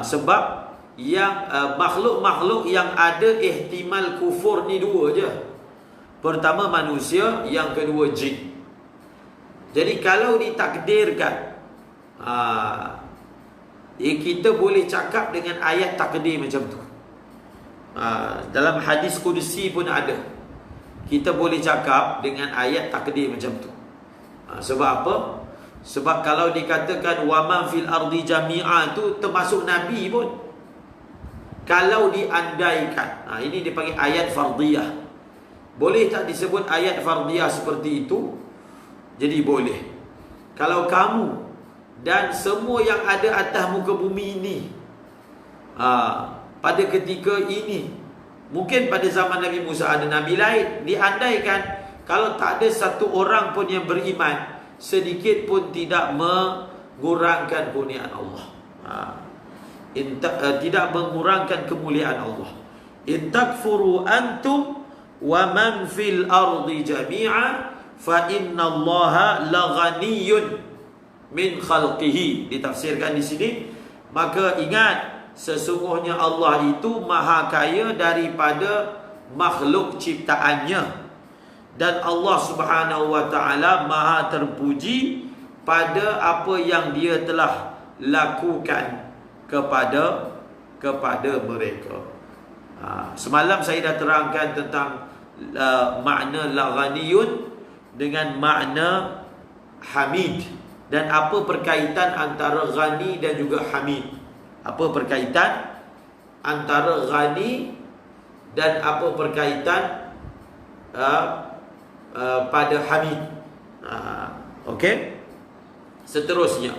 Sebab yang makhluk-makhluk yang ada ihtimal kufur ni dua je. Pertama manusia, yang kedua jin. Jadi kalau ditakdirkan, kita boleh cakap dengan ayat takdir macam tu. Dalam hadis Qudsi pun ada. Kita boleh cakap dengan ayat takdir macam tu. Sebab apa? Sebab kalau dikatakan wa man fil ardi jami'a tu termasuk Nabi pun, kalau diandaikan, ini dipanggil ayat fardiyah. Boleh tak disebut ayat fardiyah seperti itu? Jadi boleh. Kalau kamu dan semua yang ada atas muka bumi ini, pada ketika ini, mungkin pada zaman Nabi Musa ada Nabi lain, diandaikan kalau tak ada satu orang pun yang beriman, sedikit pun tidak mengurangkan kurniaan Allah, tidak mengurangkan kemuliaan Allah. In takfuru antum wa man fil ardi jami'a fa innallaha laghaniyyun min khalqihi. Ditafsirkan di sini, maka ingat, sesungguhnya Allah itu maha kaya daripada makhluk ciptaannya, dan Allah Subhanahu wa ta'ala maha terpuji pada apa yang dia telah lakukan kepada mereka. Semalam saya dah terangkan tentang makna laghaniyun dengan makna hamid, dan apa perkaitan antara ghani dan juga hamid. Apa perkaitan antara ghani dan apa perkaitan pada hamid. Okey. Seterusnya,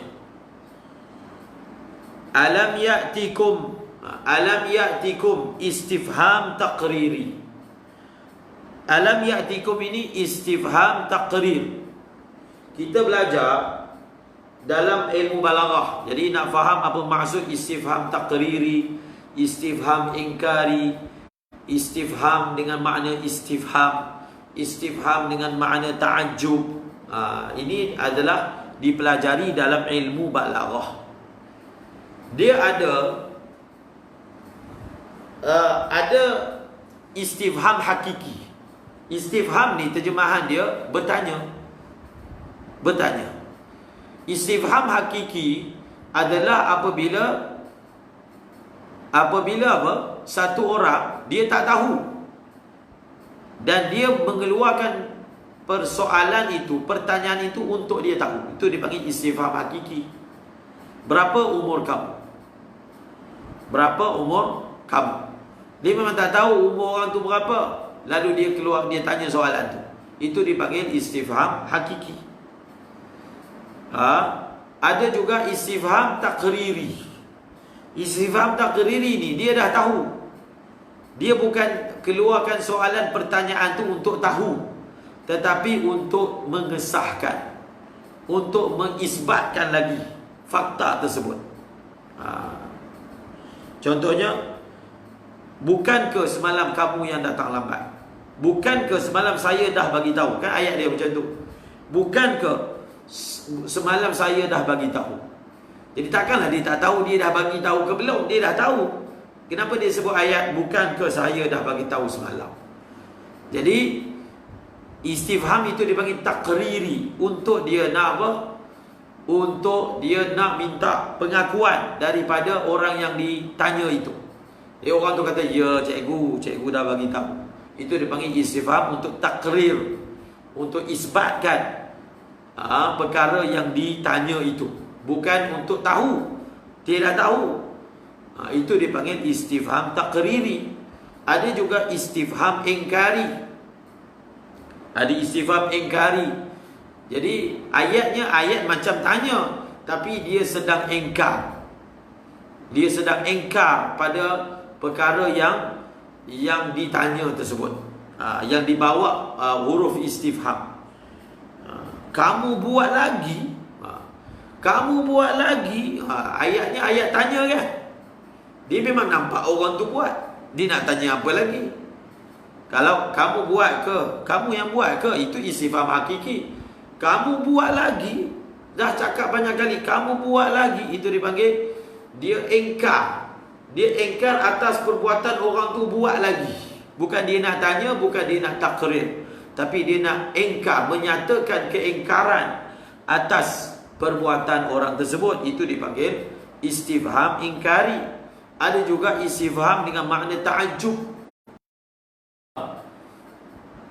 alam ya'tikum istifham taqriri. Alam ya'tikum ini istifham taqrir. Kita belajar dalam ilmu balaghah, jadi nak faham apa maksud istifham taqriri, istifham ingkari, istifham dengan makna istifham, istifham dengan makna ta'ajjub. Ini adalah dipelajari dalam ilmu balaghah. Dia ada istifham hakiki. Istifham ni terjemahan dia bertanya. Istifham hakiki adalah apabila apa? Satu orang dia tak tahu dan dia mengeluarkan persoalan itu, pertanyaan itu untuk dia tahu. Itu dipanggil istifham hakiki. Berapa umur kamu? Berapa umur kamu? Dia memang tak tahu umur orang tu berapa, lalu dia tanya soalan tu. Itu dipanggil istifham hakiki. Ada juga istifham takriri. Istifham takriri ni dia dah tahu Dia bukan keluarkan soalan pertanyaan tu untuk tahu, tetapi untuk mengesahkan, untuk mengisbatkan lagi fakta tersebut. Contohnya, bukankah semalam kamu yang datang lambat? Bukankah semalam saya dah bagi tahu? Kan ayat dia macam tu. Bukankah semalam saya dah bagi tahu? Jadi takkanlah dia tak tahu dia dah bagi tahu ke belum? Dia dah tahu. Kenapa dia sebut ayat bukankah saya dah bagi tahu semalam? Jadi istifham itu dipanggil takriri, untuk dia nak apa? Untuk dia nak minta pengakuan daripada orang yang ditanya itu. Orang tu kata, ya cikgu dah bagi tahu. Itu dipanggil istifham untuk takrir, untuk isbatkan perkara yang ditanya itu, bukan untuk tahu. Dia dah tahu. Itu dipanggil istifham takriri. Ada juga istifham ingkari. Ada istifham ingkari. Jadi ayatnya ayat macam tanya, tapi dia sedang ingkar. Dia sedang ingkar pada perkara yang ditanya tersebut, yang dibawa huruf istifham. Kamu buat lagi? Kamu buat lagi? Ayatnya ayat tanya kan? Dia memang nampak orang tu buat. Dia nak tanya apa lagi? Kalau kamu buat ke? Kamu yang buat ke? Itu istifham hakiki. Kamu buat lagi? Dah cakap banyak kali, kamu buat lagi. Itu dipanggil dia ingkar. Dia ingkar atas perbuatan orang tu buat lagi. Bukan dia nak tanya, bukan dia nak takrir, tapi dia nak ingkar, menyatakan keingkaran atas perbuatan orang tersebut. Itu dipanggil istifham ingkari. Ada juga istifham dengan makna ta'ajub.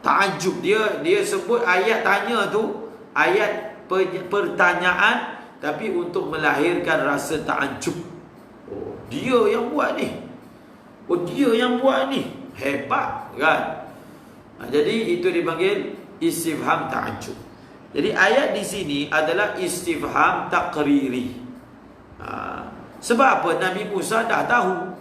Ta'ajub, dia sebut ayat tanya tu ayat pertanyaan, tapi untuk melahirkan rasa ta'ajub. Oh, dia yang buat ni. Oh, dia yang buat ni. Hebat kan? Jadi itu dipanggil istifham ta'ajub. Jadi ayat di sini adalah istifham takriri. Sebab apa? Nabi Musa dah tahu.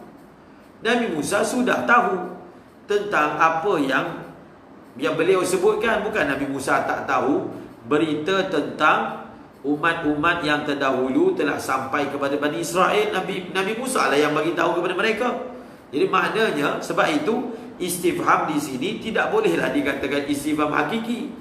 Nabi Musa sudah tahu tentang apa yang beliau sebutkan. Bukan Nabi Musa tak tahu. Berita tentang umat-umat yang terdahulu telah sampai kepada Bani Israel. Nabi Musa lah yang bagi tahu kepada mereka. Jadi maknanya, sebab itu istifham di sini tidak bolehlah dikatakan istifham hakiki.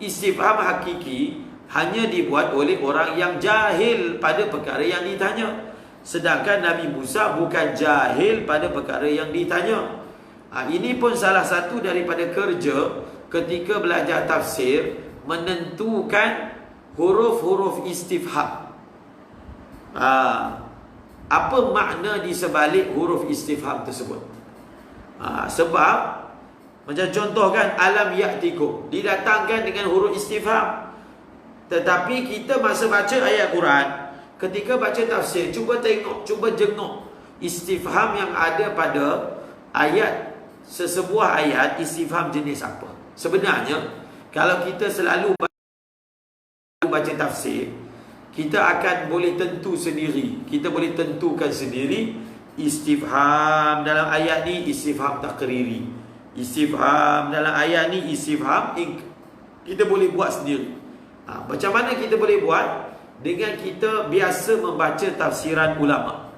Istifham hakiki hanya dibuat oleh orang yang jahil pada perkara yang ditanya. Sedangkan Nabi Musa bukan jahil pada perkara yang ditanya. Ini pun salah satu daripada kerja ketika belajar tafsir, menentukan huruf-huruf istifham. Apa makna di sebalik huruf istifham tersebut? Sebab macam contoh kan, alam ya'tikum didatangkan dengan huruf istifham. Tetapi kita masa baca ayat Quran, ketika baca tafsir, cuba tengok, cuba jenguk istifham yang ada pada ayat, sesebuah ayat, istifham jenis apa. Sebenarnya kalau kita selalu baca tafsir, kita akan boleh tentu sendiri. Kita boleh tentukan sendiri istifham dalam ayat ni istifham takriri, istifham dalam ayat ni istifham kita boleh buat sendiri. Macam mana kita boleh buat? Dengan kita biasa membaca tafsiran ulama.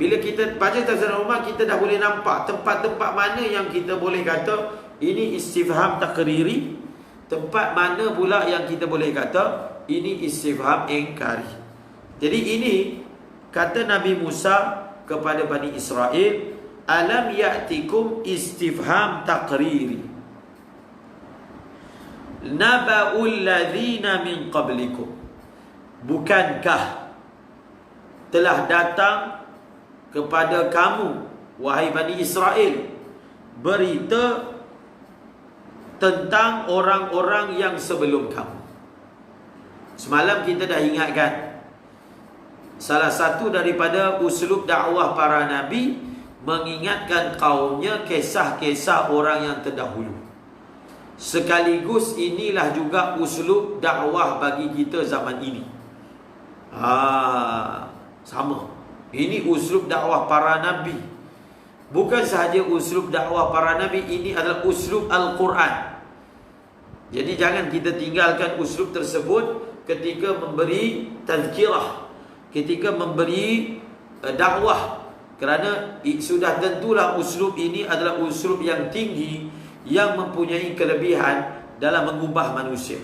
Bila kita baca tafsiran ulama, kita dah boleh nampak tempat-tempat mana yang kita boleh kata ini istifham takriri, tempat mana pula yang kita boleh kata ini istifham ingkari. Jadi ini kata Nabi Musa kepada Bani Israel, alam ya'tikum istifham takriri, naba'ul ladzina min qablikum, bukankah telah datang kepada kamu, wahai Bani Israel, berita tentang orang-orang yang sebelum kamu. Semalam kita dah ingatkan, salah satu daripada uslub dakwah para nabi mengingatkan kaumnya kisah-kisah orang yang terdahulu. Sekaligus inilah juga uslub dakwah bagi kita zaman ini. Sama. Ini uslub dakwah para nabi. Bukan sahaja uslub dakwah para nabi, ini adalah uslub Al-Quran. Jadi jangan kita tinggalkan uslub tersebut ketika memberi tazkirah, ketika memberi dakwah. Kerana sudah tentulah uslub ini adalah uslub yang tinggi, yang mempunyai kelebihan dalam mengubah manusia.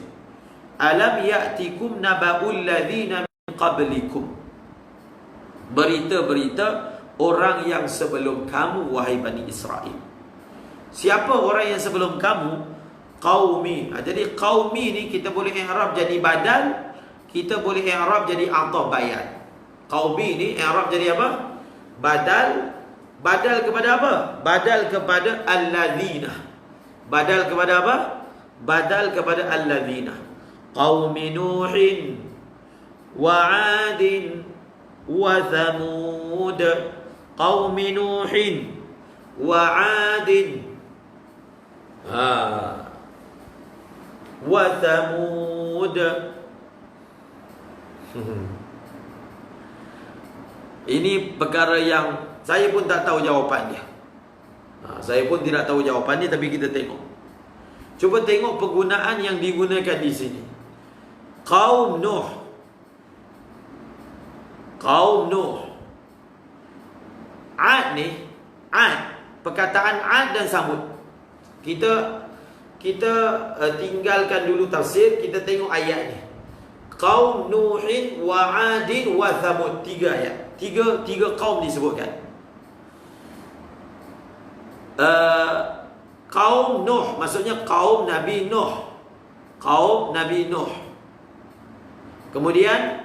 Alam ya'tikum naba'ul ladzina min qablikum. Berita-berita orang yang sebelum kamu, wahai Bani Israel. Siapa orang yang sebelum kamu? Qaumi. Jadi qaumi ni kita boleh i'rab jadi badal, kita boleh i'rab jadi ataf bayan. Qaumi ni i'rab jadi apa? Badal. Badal kepada apa? Badal kepada alladzina. Badal kepada apa? Badal kepada alladzina. Qaumi Nuhin wa 'adin wa Thamud. Qaumi Nuhin wa 'adin wa Thamud. Ini perkara yang saya pun tak tahu jawapan dia. Saya pun tidak tahu jawapan dia, tapi kita tengok. Cuba tengok penggunaan yang digunakan di sini. Qaum Nuh. Qaum Nuh. Ad ni, Ad, perkataan Ad dan Samud. Kita tinggalkan dulu tafsir, kita tengok ayat ni. Qaum Nuhin wa 'adin wa Thamud. 3 ayat. Tiga kaum disebutkan. Kaum Nuh maksudnya kaum Nabi Nuh. Kaum Nabi Nuh. Kemudian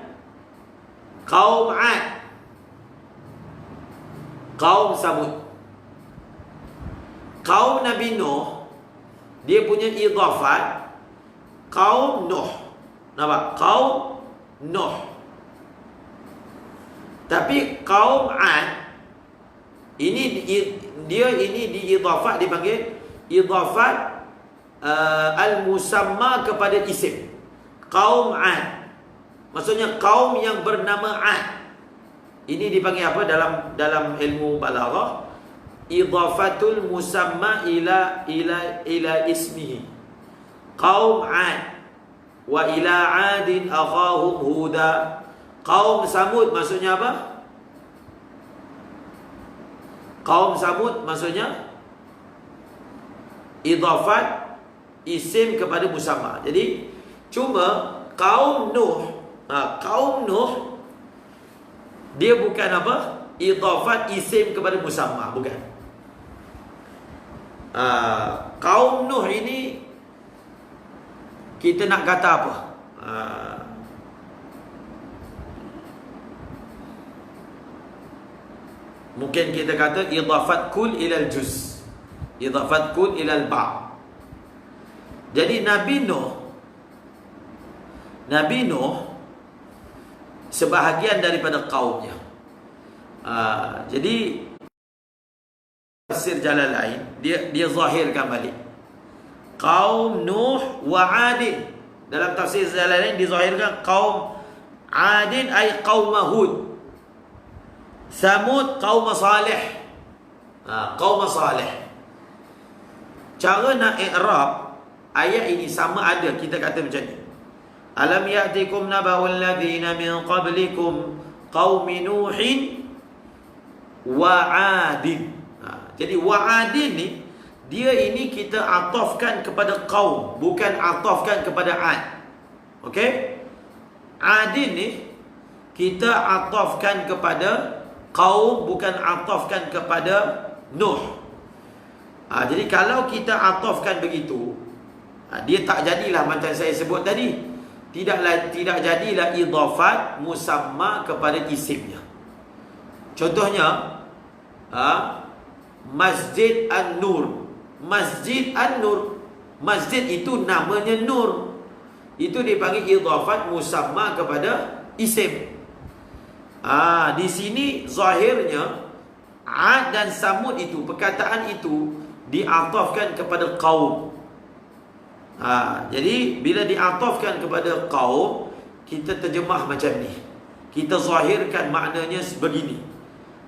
kaum Ad, kaum Samud. Kaum Nabi Nuh, dia punya idhafat kaum Nuh. Nampak? Kaum Nuh. Tapi kaum Ad ini diidhafat, dipanggil idhafat al-musamma kepada isim. Kaum Ad maksudnya kaum yang bernama Ad. Ini dipanggil apa dalam ilmu balaghah? Idhafatul musamma ila ismihi. Qaum Ad wa ila 'adin akhahum huda. Qaum Samud maksudnya apa? Qaum Samud maksudnya idhafat isim kepada musamma. Jadi cuma kaum Nuh, kaum Nuh dia bukan apa? Idhafat isim kepada musamma, bukan. Kaum Nuh ini kita nak kata apa? Mungkin kita kata idhafat kul ilal juz, idhafat kul ilal ba'. Jadi Nabi Nuh sebahagian daripada kaumnya. Jadi tafsir Jalalain dia zahirkan balik. Kaum Nuh wa 'adin. Dalam tafsir Jalalain dizahirkan kaum Adin ay qaum Hud. Samud qaum Salih. Qaum Salih. Cara nak i'rab ayat ini sama ada kita kata macam ni. Alam ya'tikum naba'ul ladzina min qablikum qaumi Nuhin wa 'adin. Jadi wa 'adin ni dia ini kita atafkan kepada kaum, bukan atafkan kepada Ad. Okey? Adin ni kita atafkan kepada kaum, bukan atafkan kepada Nuh. Jadi kalau kita atafkan begitu, dia tak jadilah macam saya sebut tadi. Tidak jadilah idhafat musamma kepada isimnya. Contohnya Masjid An-Nur. Masjid An-Nur, masjid itu namanya Nur. Itu dipanggil idhafat musamma kepada isim. Di sini zahirnya Ad dan Samud itu, perkataan itu diatafkan kepada kaum. Jadi bila diatafkan kepada kaum, kita terjemah macam ni. Kita zahirkan maknanya begini.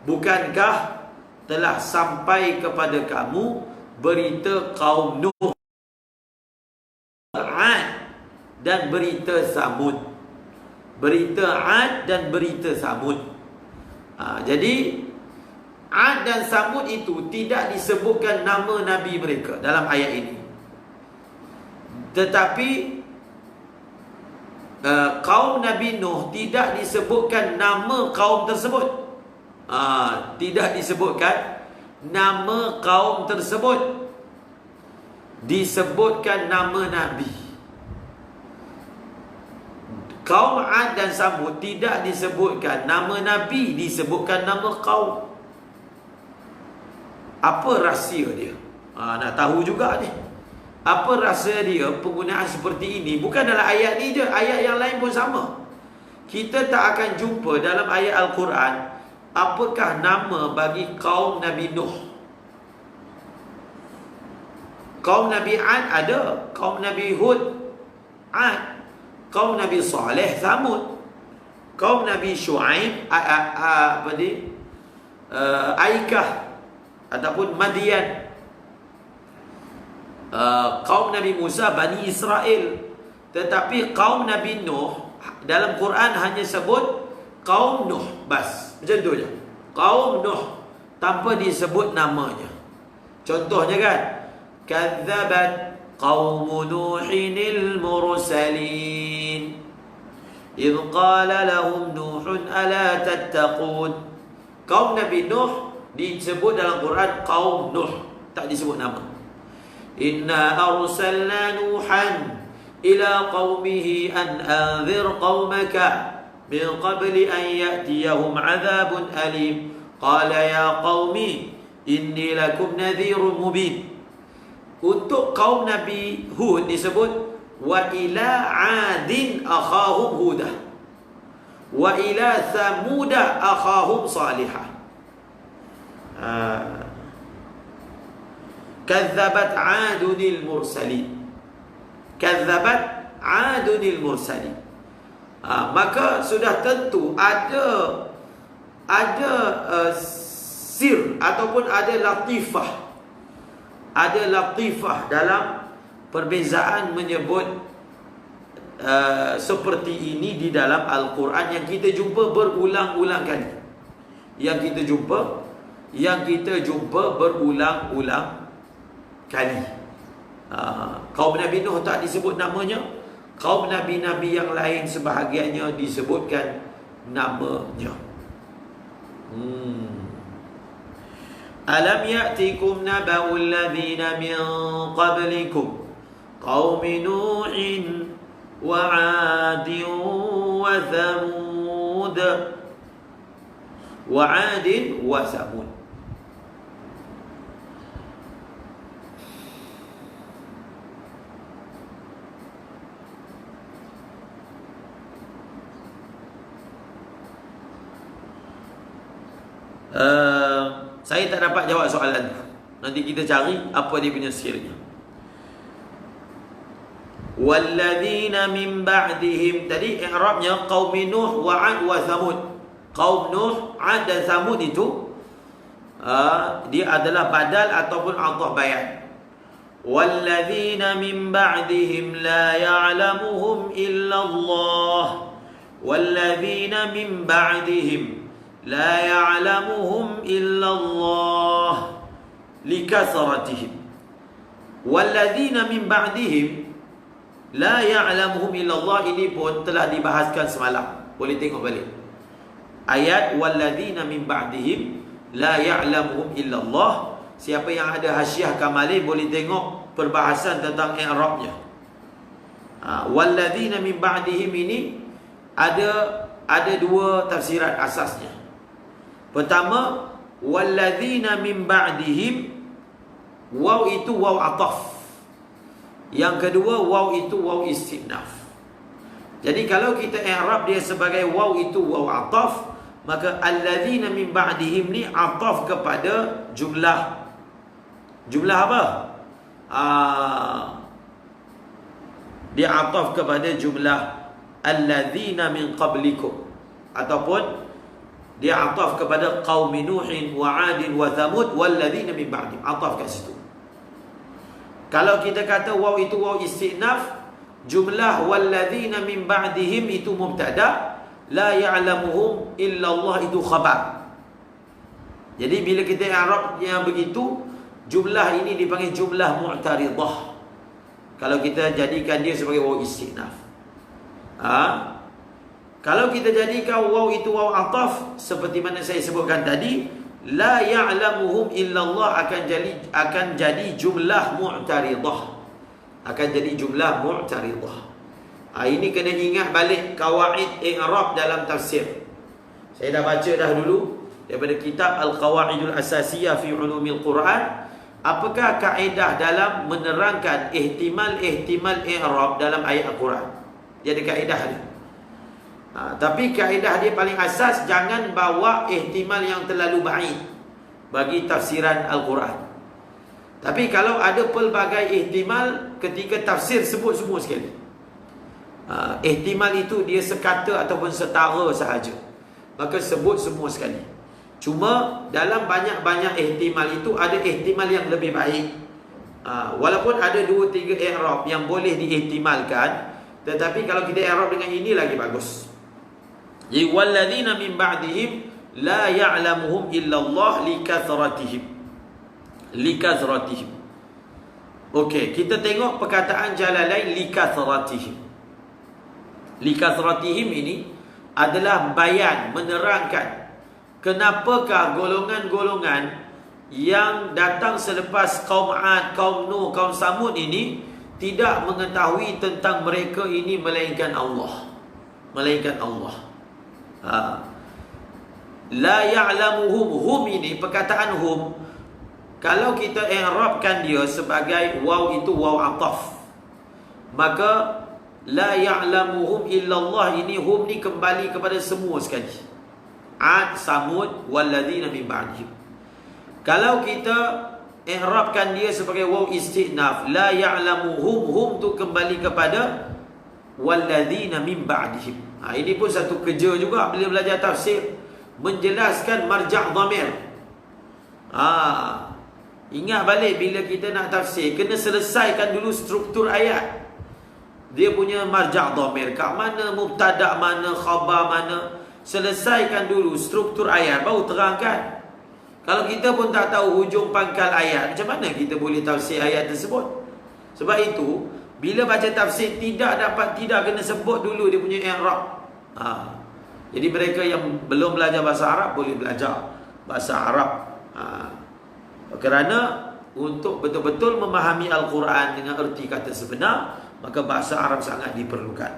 Bukankah telah sampai kepada kamu berita kaum Nuh, Ad dan berita Samud. Berita Ad dan berita Samud. Jadi Ad dan Samud itu tidak disebutkan nama Nabi mereka dalam ayat ini. Tetapi kaum Nabi Nuh tidak disebutkan nama kaum tersebut. Tidak disebutkan nama kaum tersebut. Disebutkan nama Nabi. Kaum Ad dan Samud tidak disebutkan nama Nabi, disebutkan nama kaum. Apa rahsia dia? Nak tahu juga ni. Apa rahsia dia penggunaan seperti ini? Bukan dalam ayat ni je, ayat yang lain pun sama. Kita tak akan jumpa dalam ayat Al-Quran apakah nama bagi kaum Nabi Nuh. Kaum Nabi Ad ada, kaum Nabi Hud Ad, kaum Nabi Saleh Samud, kaum Nabi Shu'aib Aikah ataupun Madian, kaum Nabi Musa Bani Israel. Tetapi kaum Nabi Nuh dalam Quran hanya sebut kaum Nuh bas, macam tu je, kaum Nuh tanpa disebut namanya. Contohnya kan, kadzabat qaum Nuhinil mursalin idh qala lahum Nuhun ala tattaqun. Kaum Nabi Nuh disebut dalam Quran kaum Nuh, tak disebut nama. Inna arsalna Nuhan ila qaumihi an anzir qaumaka min qabli an ya'tiyahum 'adzabun alim qala ya qaumi inni lakum nadhirun mubin. Untuk kaum Nabi Hud disebut wa ila 'adin akhahum huda wa ila thamuda akhahum salihah. Kadzabat 'adunil mursalin. Kadzabat 'adunil mursalin. Maka sudah tentu ada sir ataupun ada latifah. Ada latifah dalam perbezaan menyebut seperti ini di dalam Al-Quran yang kita jumpa berulang-ulang kali. Yang kita jumpa berulang-ulang kali. Kaum Nabi Nuh tak disebut namanya. Kaum Nabi-Nabi yang lain sebahagiannya disebutkan namanya. Alam ya'tikum naba'ul ladzina min qablikum qaumi Nuhin wa 'adin wa thamud wa 'adin wa thamud. Saya tak dapat jawab soalan tu. Nanti kita cari apa dia punya sirnya. Walladzina min ba'dihim, tadi i'rabnya qaum Nuh wa 'ad wa thamud. Qaum Nuh, 'ad dan Thamud itu dia adalah badal ataupun ataf bayan. Walladzina min ba'dihim la ya'lamuhum illa Allah. Walladzina min ba'dihim la ya'lamuhum illa Allah likatharatihim. Walladzina min ba'dihim la ya'lamuhum illa Allah, ini pun telah dibahaskan semalam. Boleh tengok balik ayat walladzina min ba'dihim la ya'lamuhum illa Allah. Siapa yang ada hasyiah Kamalin boleh tengok perbahasan tentang i'rabnya. Walladzina min ba'dihim ini ada dua tafsiran asasnya. Pertama, walladzina min ba'dihim, waw itu waw ataf. Yang kedua, waw itu waw istinaf. Jadi kalau kita i'rab dia sebagai waw itu waw ataf, maka alladzina min ba'dihim ni ataf kepada jumlah. Jumlah apa? Dia ataf kepada jumlah alladzina min qablikum, ataupun Dia ataf kepada qaum Nuhin wa 'adin wa Thamud walladzina min ba'dihim. Ataf kat situ. Kalau kita kata waw itu waw istinaf, jumlah walladzina min ba'dihim itu mubtada, la ya'lamuhum illa Allah itu khabar. Jadi bila kita i'rab yang begitu, jumlah ini dipanggil jumlah mu'taridah. Kalau kita jadikan dia sebagai waw istinaf. Kalau kita jadikan waw itu waw ataf, seperti mana saya sebutkan tadi, la ya'lamuhum illallah akan jadi jumlah mu'taridah. Akan jadi jumlah mu'taridah. Ini kena ingat balik kawaid i'rab dalam tafsir. Saya dah baca dah dulu daripada kitab Al-Qawaidul Asasiyah fi Ulumil Quran. Apakah kaedah dalam menerangkan ihtimal-ihtimal i'rab dalam ayat Al-Quran? Dia ada kaedah dia. Tapi kaedah dia paling asas, jangan bawa ihtimal yang terlalu baik bagi tafsiran Al-Quran. Tapi kalau ada pelbagai ihtimal, ketika tafsir sebut semua sekali. Ihtimal itu dia sekata ataupun setara sahaja, maka sebut semua sekali. Cuma dalam banyak-banyak ihtimal itu ada ihtimal yang lebih baik. Walaupun ada 2-3 i'rab yang boleh diihtimalkan, tetapi kalau kita i'rab dengan ini lagi bagus. Jadi walladzina min ba'dihim la ya'lamuhum illallah likathratihim. Likathratihim. Okey, kita tengok perkataan Jalalain likathratihim. Likathratihim ini adalah bayan, menerangkan kenapakah golongan-golongan yang datang selepas kaum 'Ad, kaum Nuh, kaum Samud ini tidak mengetahui tentang mereka ini melainkan Allah. Melainkan Allah. La ya'lamuhum, hum ini perkataan hum, kalau kita i'rabkan dia sebagai waw itu waw ataf, maka la ya'lamuhum illallah ini hum ni kembali kepada semua sekali. 'Ad, Samud walladzina min ba'dihim. Kalau kita i'rabkan dia sebagai waw istinaf, la ya'lamuhum, hum tu kembali kepada walladzina min ba'dihim. Ini pun satu kerja juga bila belajar tafsir, menjelaskan marja' dhamir. Ingat balik bila kita nak tafsir, kena selesaikan dulu struktur ayat. Dia punya marja' dhamir kat mana, mubtada' mana, khabar mana. Selesaikan dulu struktur ayat, baru terangkan. Kalau kita pun tak tahu hujung pangkal ayat, macam mana kita boleh tafsir ayat tersebut? Sebab itu bila baca tafsir tidak kena sebut dulu dia punya i'rab. Jadi mereka yang belum belajar bahasa Arab boleh belajar bahasa Arab. Kerana untuk betul-betul memahami Al-Quran dengan erti kata sebenar, maka bahasa Arab sangat diperlukan.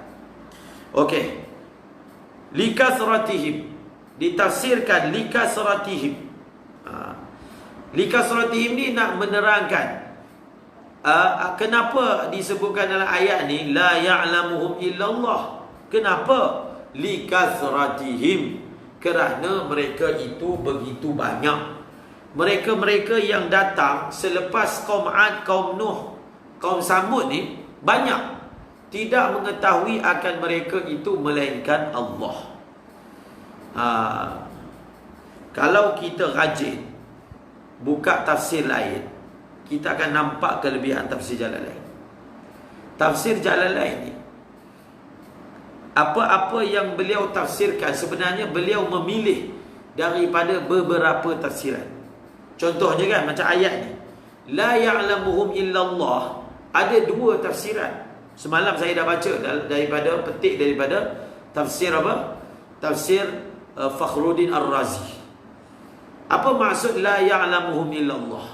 Okey. Likasratihim, ditafsirkan likasratihim. Likasratihim ni nak menerangkan kenapa disebutkan dalam ayat ni la ya'lamuhum illallah. Kenapa? Likasratihim, kerana mereka itu begitu banyak. Mereka-mereka yang datang selepas kaum 'Ad, kaum Nuh, kaum Samud ni banyak, tidak mengetahui akan mereka itu melainkan Allah. Kalau kita rajin buka tafsir lain, kita akan nampak kelebihan tafsir Jalalain. Tafsir Jalalain ni, apa-apa yang beliau tafsirkan sebenarnya beliau memilih daripada beberapa tafsiran. Contohnya kan macam ayat ni, la ya'lamuhum illallah, ada 2 tafsiran. Semalam saya dah baca petik daripada tafsir apa? Tafsir Fakhruddin Ar-Razi. Apa maksud la ya'lamuhum illallah?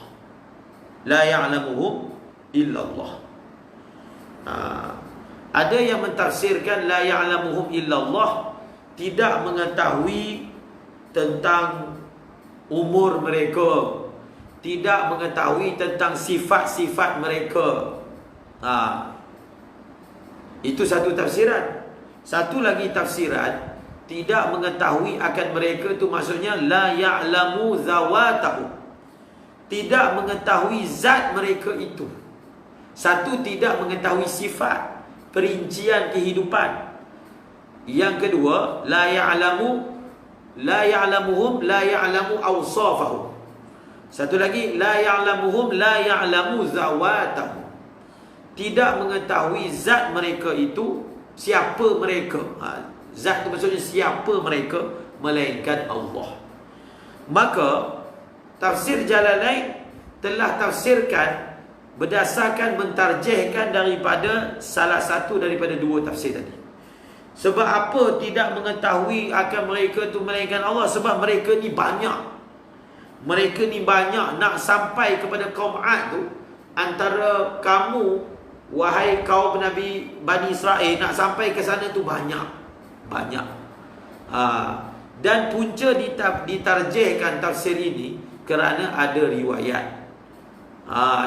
La ya'lamuhum illallah. Ada yang mentafsirkan la ya'lamuhum illallah, tidak mengetahui tentang umur mereka, tidak mengetahui tentang sifat-sifat mereka. Itu satu tafsiran. Satu lagi tafsiran, tidak mengetahui akan mereka tu maksudnya la ya'lamu zawatahu, tidak mengetahui zat mereka itu. Satu, tidak mengetahui sifat, perincian kehidupan. Yang kedua, la ya'lamu la ya'lamuhum la ya'lamu awsafahum. Satu lagi, la ya'lamuhum la ya'lamu zawatahum. Tidak mengetahui zat mereka itu, siapa mereka. Zat itu maksudnya siapa mereka, melainkan Allah. Maka tafsir Jalalain telah tafsirkan berdasarkan mentarjihkan daripada salah satu daripada dua tafsir tadi. Sebab apa tidak mengetahui akan mereka itu melainkan Allah? Sebab mereka ni banyak. Mereka ni banyak. Nak sampai kepada kaum Ad tu, antara kamu, wahai kaum Nabi Bani Israel, nak sampai ke sana tu banyak. Banyak. Dan punca ditarjihkan tafsir ini kerana ada riwayat.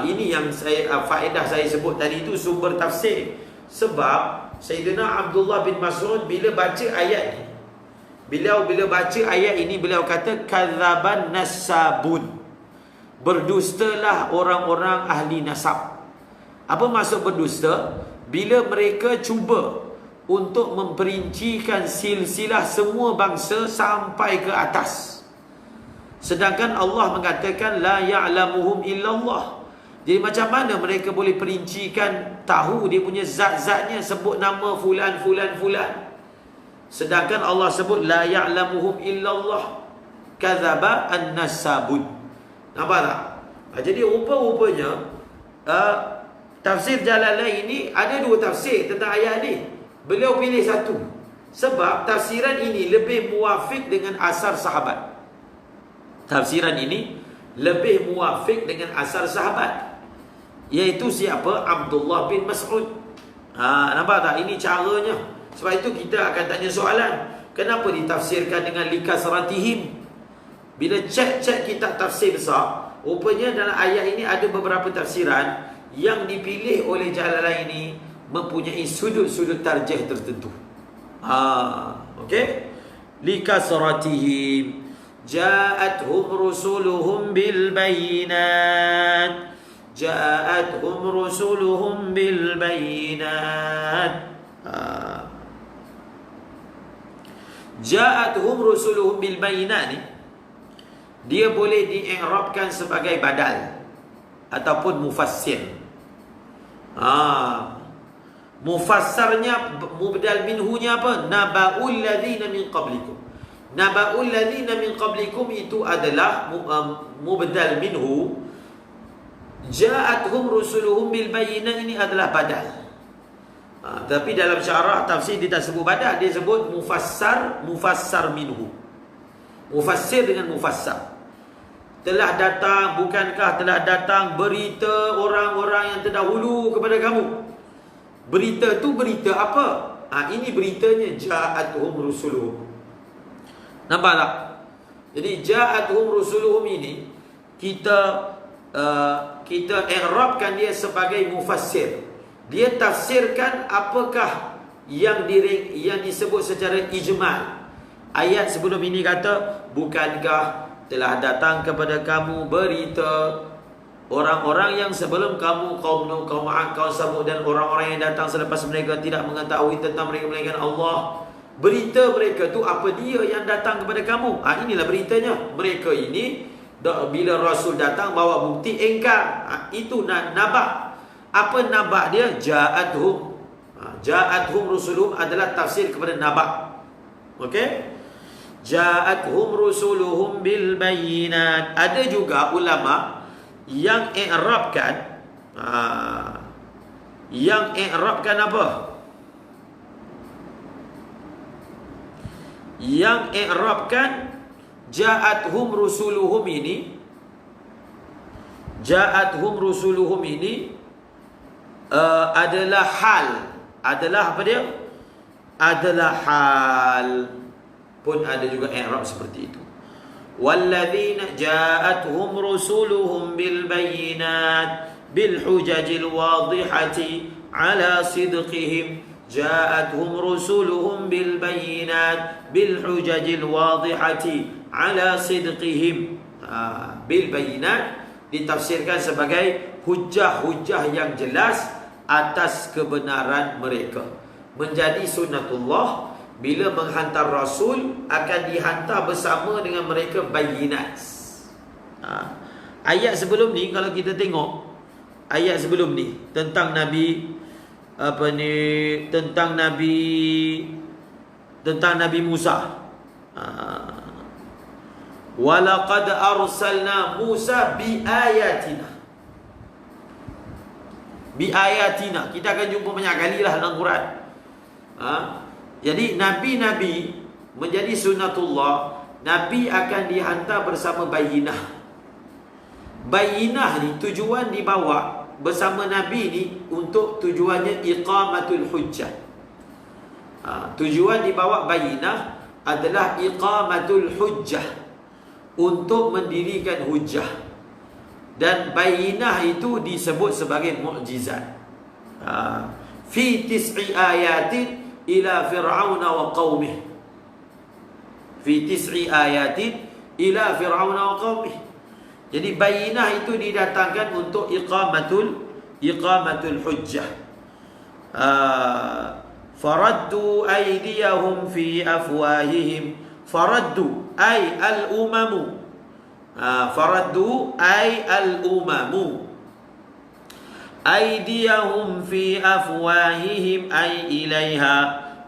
Ini yang faedah saya sebut tadi itu sumber tafsir. Sebab Sayyidina Abdullah bin Mas'ud bila baca ayat ni, bila baca ayat ini, beliau kata kadzaban nasabun, berdustalah orang-orang ahli nasab. Apa maksud berdusta? Bila mereka cuba untuk memperincikan silsilah semua bangsa sampai ke atas, sedangkan Allah mengatakan la ya'lamuhum illallah. Jadi macam mana mereka boleh perincikan, tahu dia punya zat-zatnya, sebut nama fulan fulan fulan, sedangkan Allah sebut la ya'lamuhum illallah. Kadzaba an-nasabun. Nampak tak? Jadi rupa-rupanya tafsir Jalalain ini ada dua tafsir tentang ayat ni. Beliau pilih satu sebab tafsiran ini lebih muafik dengan asar sahabat. Tafsiran ini lebih muafik dengan asar sahabat, iaitu siapa? Abdullah bin Mas'ud. Nampak tak? Ini caranya. Sebab itu kita akan tanya soalan, kenapa ditafsirkan dengan likasratihim? Bila cek kitab tafsir besar, rupanya dalam ayat ini ada beberapa tafsiran yang dipilih oleh Jalalain ini mempunyai sudut-sudut tarjih tertentu. Okey. Likasratihim ja'atuhum rusuluhum bil bayinat. Ja'atuhum rusuluhum bil bayinat. Ja'atuhum rusuluhum bil bayinat ni, dia boleh di'irabkan sebagai badal ataupun mufassir. Mufassarnya, mubdal minhunya apa? Naba'ul ladzina min qablikum. Naba'ul ladzina min qablikum itu adalah mubdal minhu. Ja'atuhum rusuluhum bil bayyinat, ini adalah badal. Tapi dalam syarah tafsir dia tak sebut badal, dia sebut mufassar minhu. Mufassir dengan mufassar. Telah datang, bukankah telah datang berita orang-orang yang terdahulu kepada kamu? Berita tu berita apa? Ini beritanya ja'atuhum rusuluhum. Nampak tak? Jadi ja'atuhum rusuluhum ini kita i'rabkan dia sebagai mufassir. Dia tafsirkan apakah yang disebut secara ijmal. Ayat sebelum ini kata, bukankah telah datang kepada kamu berita orang-orang yang sebelum kamu, kaum Nuh, kaum Ad, kaum Samud, dan orang-orang yang datang selepas mereka tidak mengetahui tentang mereka melainkan Allah. Berita mereka tu apa dia yang datang kepada kamu? Inilah beritanya. Mereka ini bila Rasul datang bawa bukti, engkar. Itu nabak. Apa nabak dia? Ja'atuhum. Ja'atuhum rusuluhum adalah tafsir kepada nabak. Okey? Ja'atuhum rusuluhum bil bayyinat. Ada juga ulama yang i'rabkan apa? Yang i'rabkan ja'atuhum rusuluhum ini, ja'atuhum rusuluhum ini adalah hal. Adalah apa dia? Adalah hal. Pun ada juga i'rab seperti itu. Walladzina ja'atuhum rusuluhum bil bayyinat bil hujajil wadihati ala sidqihim. Ja'atuhum rusuluhum bil bayyinat bil hujajil wadihati ala sidqihim. Bil bayyinat ditafsirkan sebagai hujah-hujah yang jelas atas kebenaran mereka. Menjadi sunnatullah bila menghantar Rasul akan dihantar bersama dengan mereka bayinat. Ayat sebelum ni kalau kita tengok, ayat sebelum ni tentang Nabi tentang Nabi Musa. Walaqad arsalna Musa biayatina. Biayatina. Kita akan jumpa banyak kali lah dalam Quran. Jadi Nabi-Nabi menjadi sunnatullah. Nabi akan dihantar bersama bayinah. Bayinah ni tujuan dibawa bersama Nabi ni untuk tujuannya iqamatul hujjah. Tujuan dibawa bayinah adalah iqamatul hujjah, untuk mendirikan hujjah. Dan bayinah itu disebut sebagai mukjizat. Fi tis'i ayatin ila fir'auna wa qaumih. Fi tis'i ayatin ila fir'auna wa qaumih. Jadi bayinah itu didatangkan untuk iqamatul hujjah. Faraddu aydiyahum fi afwahihim. Faraddu ay al-umamu. Faraddu ay al-umamu. Aydiyahum fi afwahihim ay ilaiha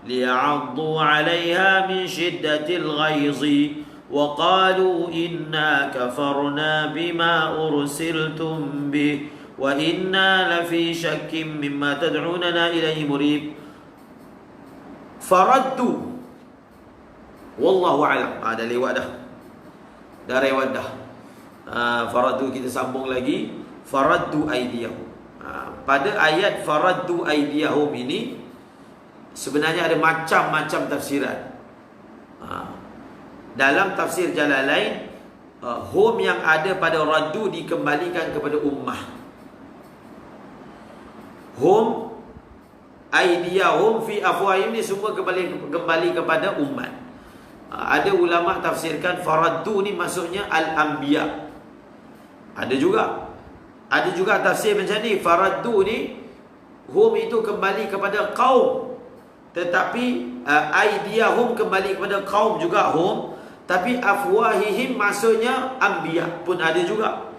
liya'addu 'alayha min shiddatil ghaizi. وقالوا إنا كفرنا بما أرسلتم به وإنا لفي شك مما تدعوننا إليه مريب. فردوا والله أعلم. Ada lewat dah. Dah lewat dah. Faraddu kita sambung lagi. Faraddu aydiyahum. Pada ayat faraddu aydiyahum ini sebenarnya ada macam-macam tafsiran. Dalam tafsir Jalalain, hum yang ada pada raddu dikembalikan kepada ummah. Hum aydiyahum fi afwahim ni semua kembali kepada umat. Ada ulama tafsirkan faraddu ni maksudnya al-anbiya. Ada juga tafsir macam ni, faraddu ni hum itu kembali kepada kaum, tetapi aydiyahum kembali kepada kaum juga hum. Tapi afwahihim maksudnya anbiya pun ada juga.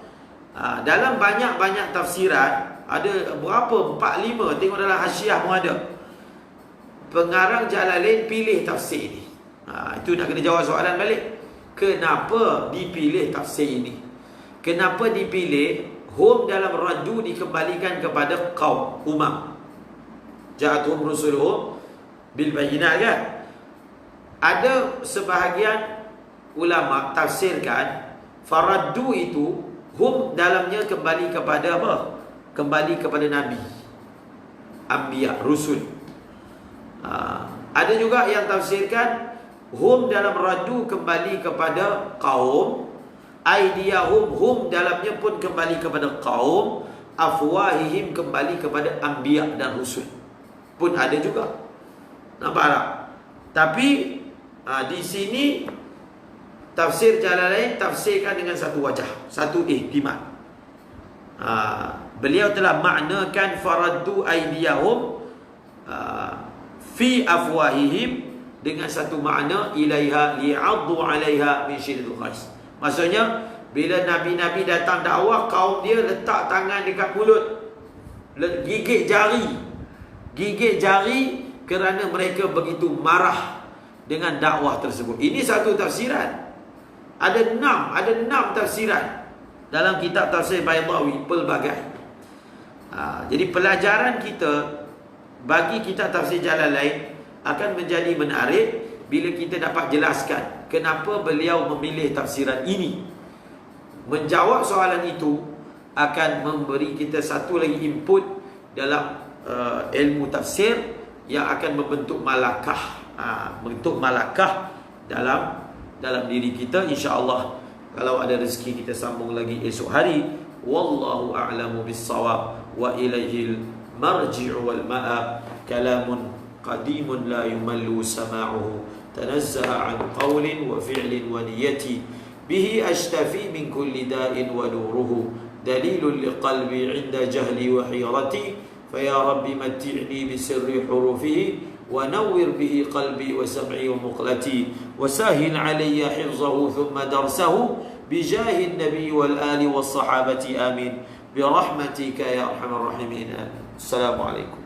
Dalam banyak-banyak tafsiran, ada berapa? 4-5, tengok dalam hasyiah pun ada. Pengarang Jalalain pilih tafsir ini. Itu nak kena jawab soalan balik. Kenapa dipilih tafsir ini? Kenapa dipilih hum dalam raddu dikembalikan kepada kaum, umam? Ja'atuhum rusuluhum bil bayyinat kan? Ada sebahagian ulama tafsirkan faraddu itu hum dalamnya kembali kepada apa? Kembali kepada Nabi, anbiya, rusul. Ada juga yang tafsirkan hum dalam raddu kembali kepada kaum, aydiyahum hum dalamnya pun kembali kepada kaum, afwahihim kembali kepada anbiya dan rusul. Pun ada juga. Nampak tak? Tapi di sini tafsir Jalalain tafsirkan dengan satu wajah, satu ihtimal. Beliau telah maknakan faraddu aydiyahum fi afwahihim dengan satu makna ilaiha li'addu 'alaiha min syiddatil ghais. Maksudnya bila nabi-nabi datang dakwah, kaum dia letak tangan dekat mulut, gigit jari kerana mereka begitu marah dengan dakwah tersebut. Ini satu tafsiran. Ada enam tafsiran dalam kitab tafsir Baydawi, pelbagai. Jadi pelajaran kita bagi kitab tafsir Jalalain akan menjadi menarik bila kita dapat jelaskan kenapa beliau memilih tafsiran ini. Menjawab soalan itu akan memberi kita satu lagi input dalam ilmu tafsir yang akan membentuk malakah, bentuk malakah dalam diri kita. InsyaAllah kalau ada rezeki kita sambung lagi esok hari. Wallahu a'lamu bis-shawab wa ilaihil marji'u wal ma'ab. Kalamun qadimun la yumallu sama'uhu, tanazzaha an qawlin wa fi'lin wa niyati, bihi ashtafi min kulli da'in wa nuruhu, dalilun liqalbi 'inda jahli wa hirati, فيا رب متعني بسر حروفه ونور به قلبي وسمعي ومقلتي وسهل علي حفظه ثم درسه بجاه النبي والآل والصحابة آمين برحمتك يا أرحم الراحمين آمين. السلام عليكم.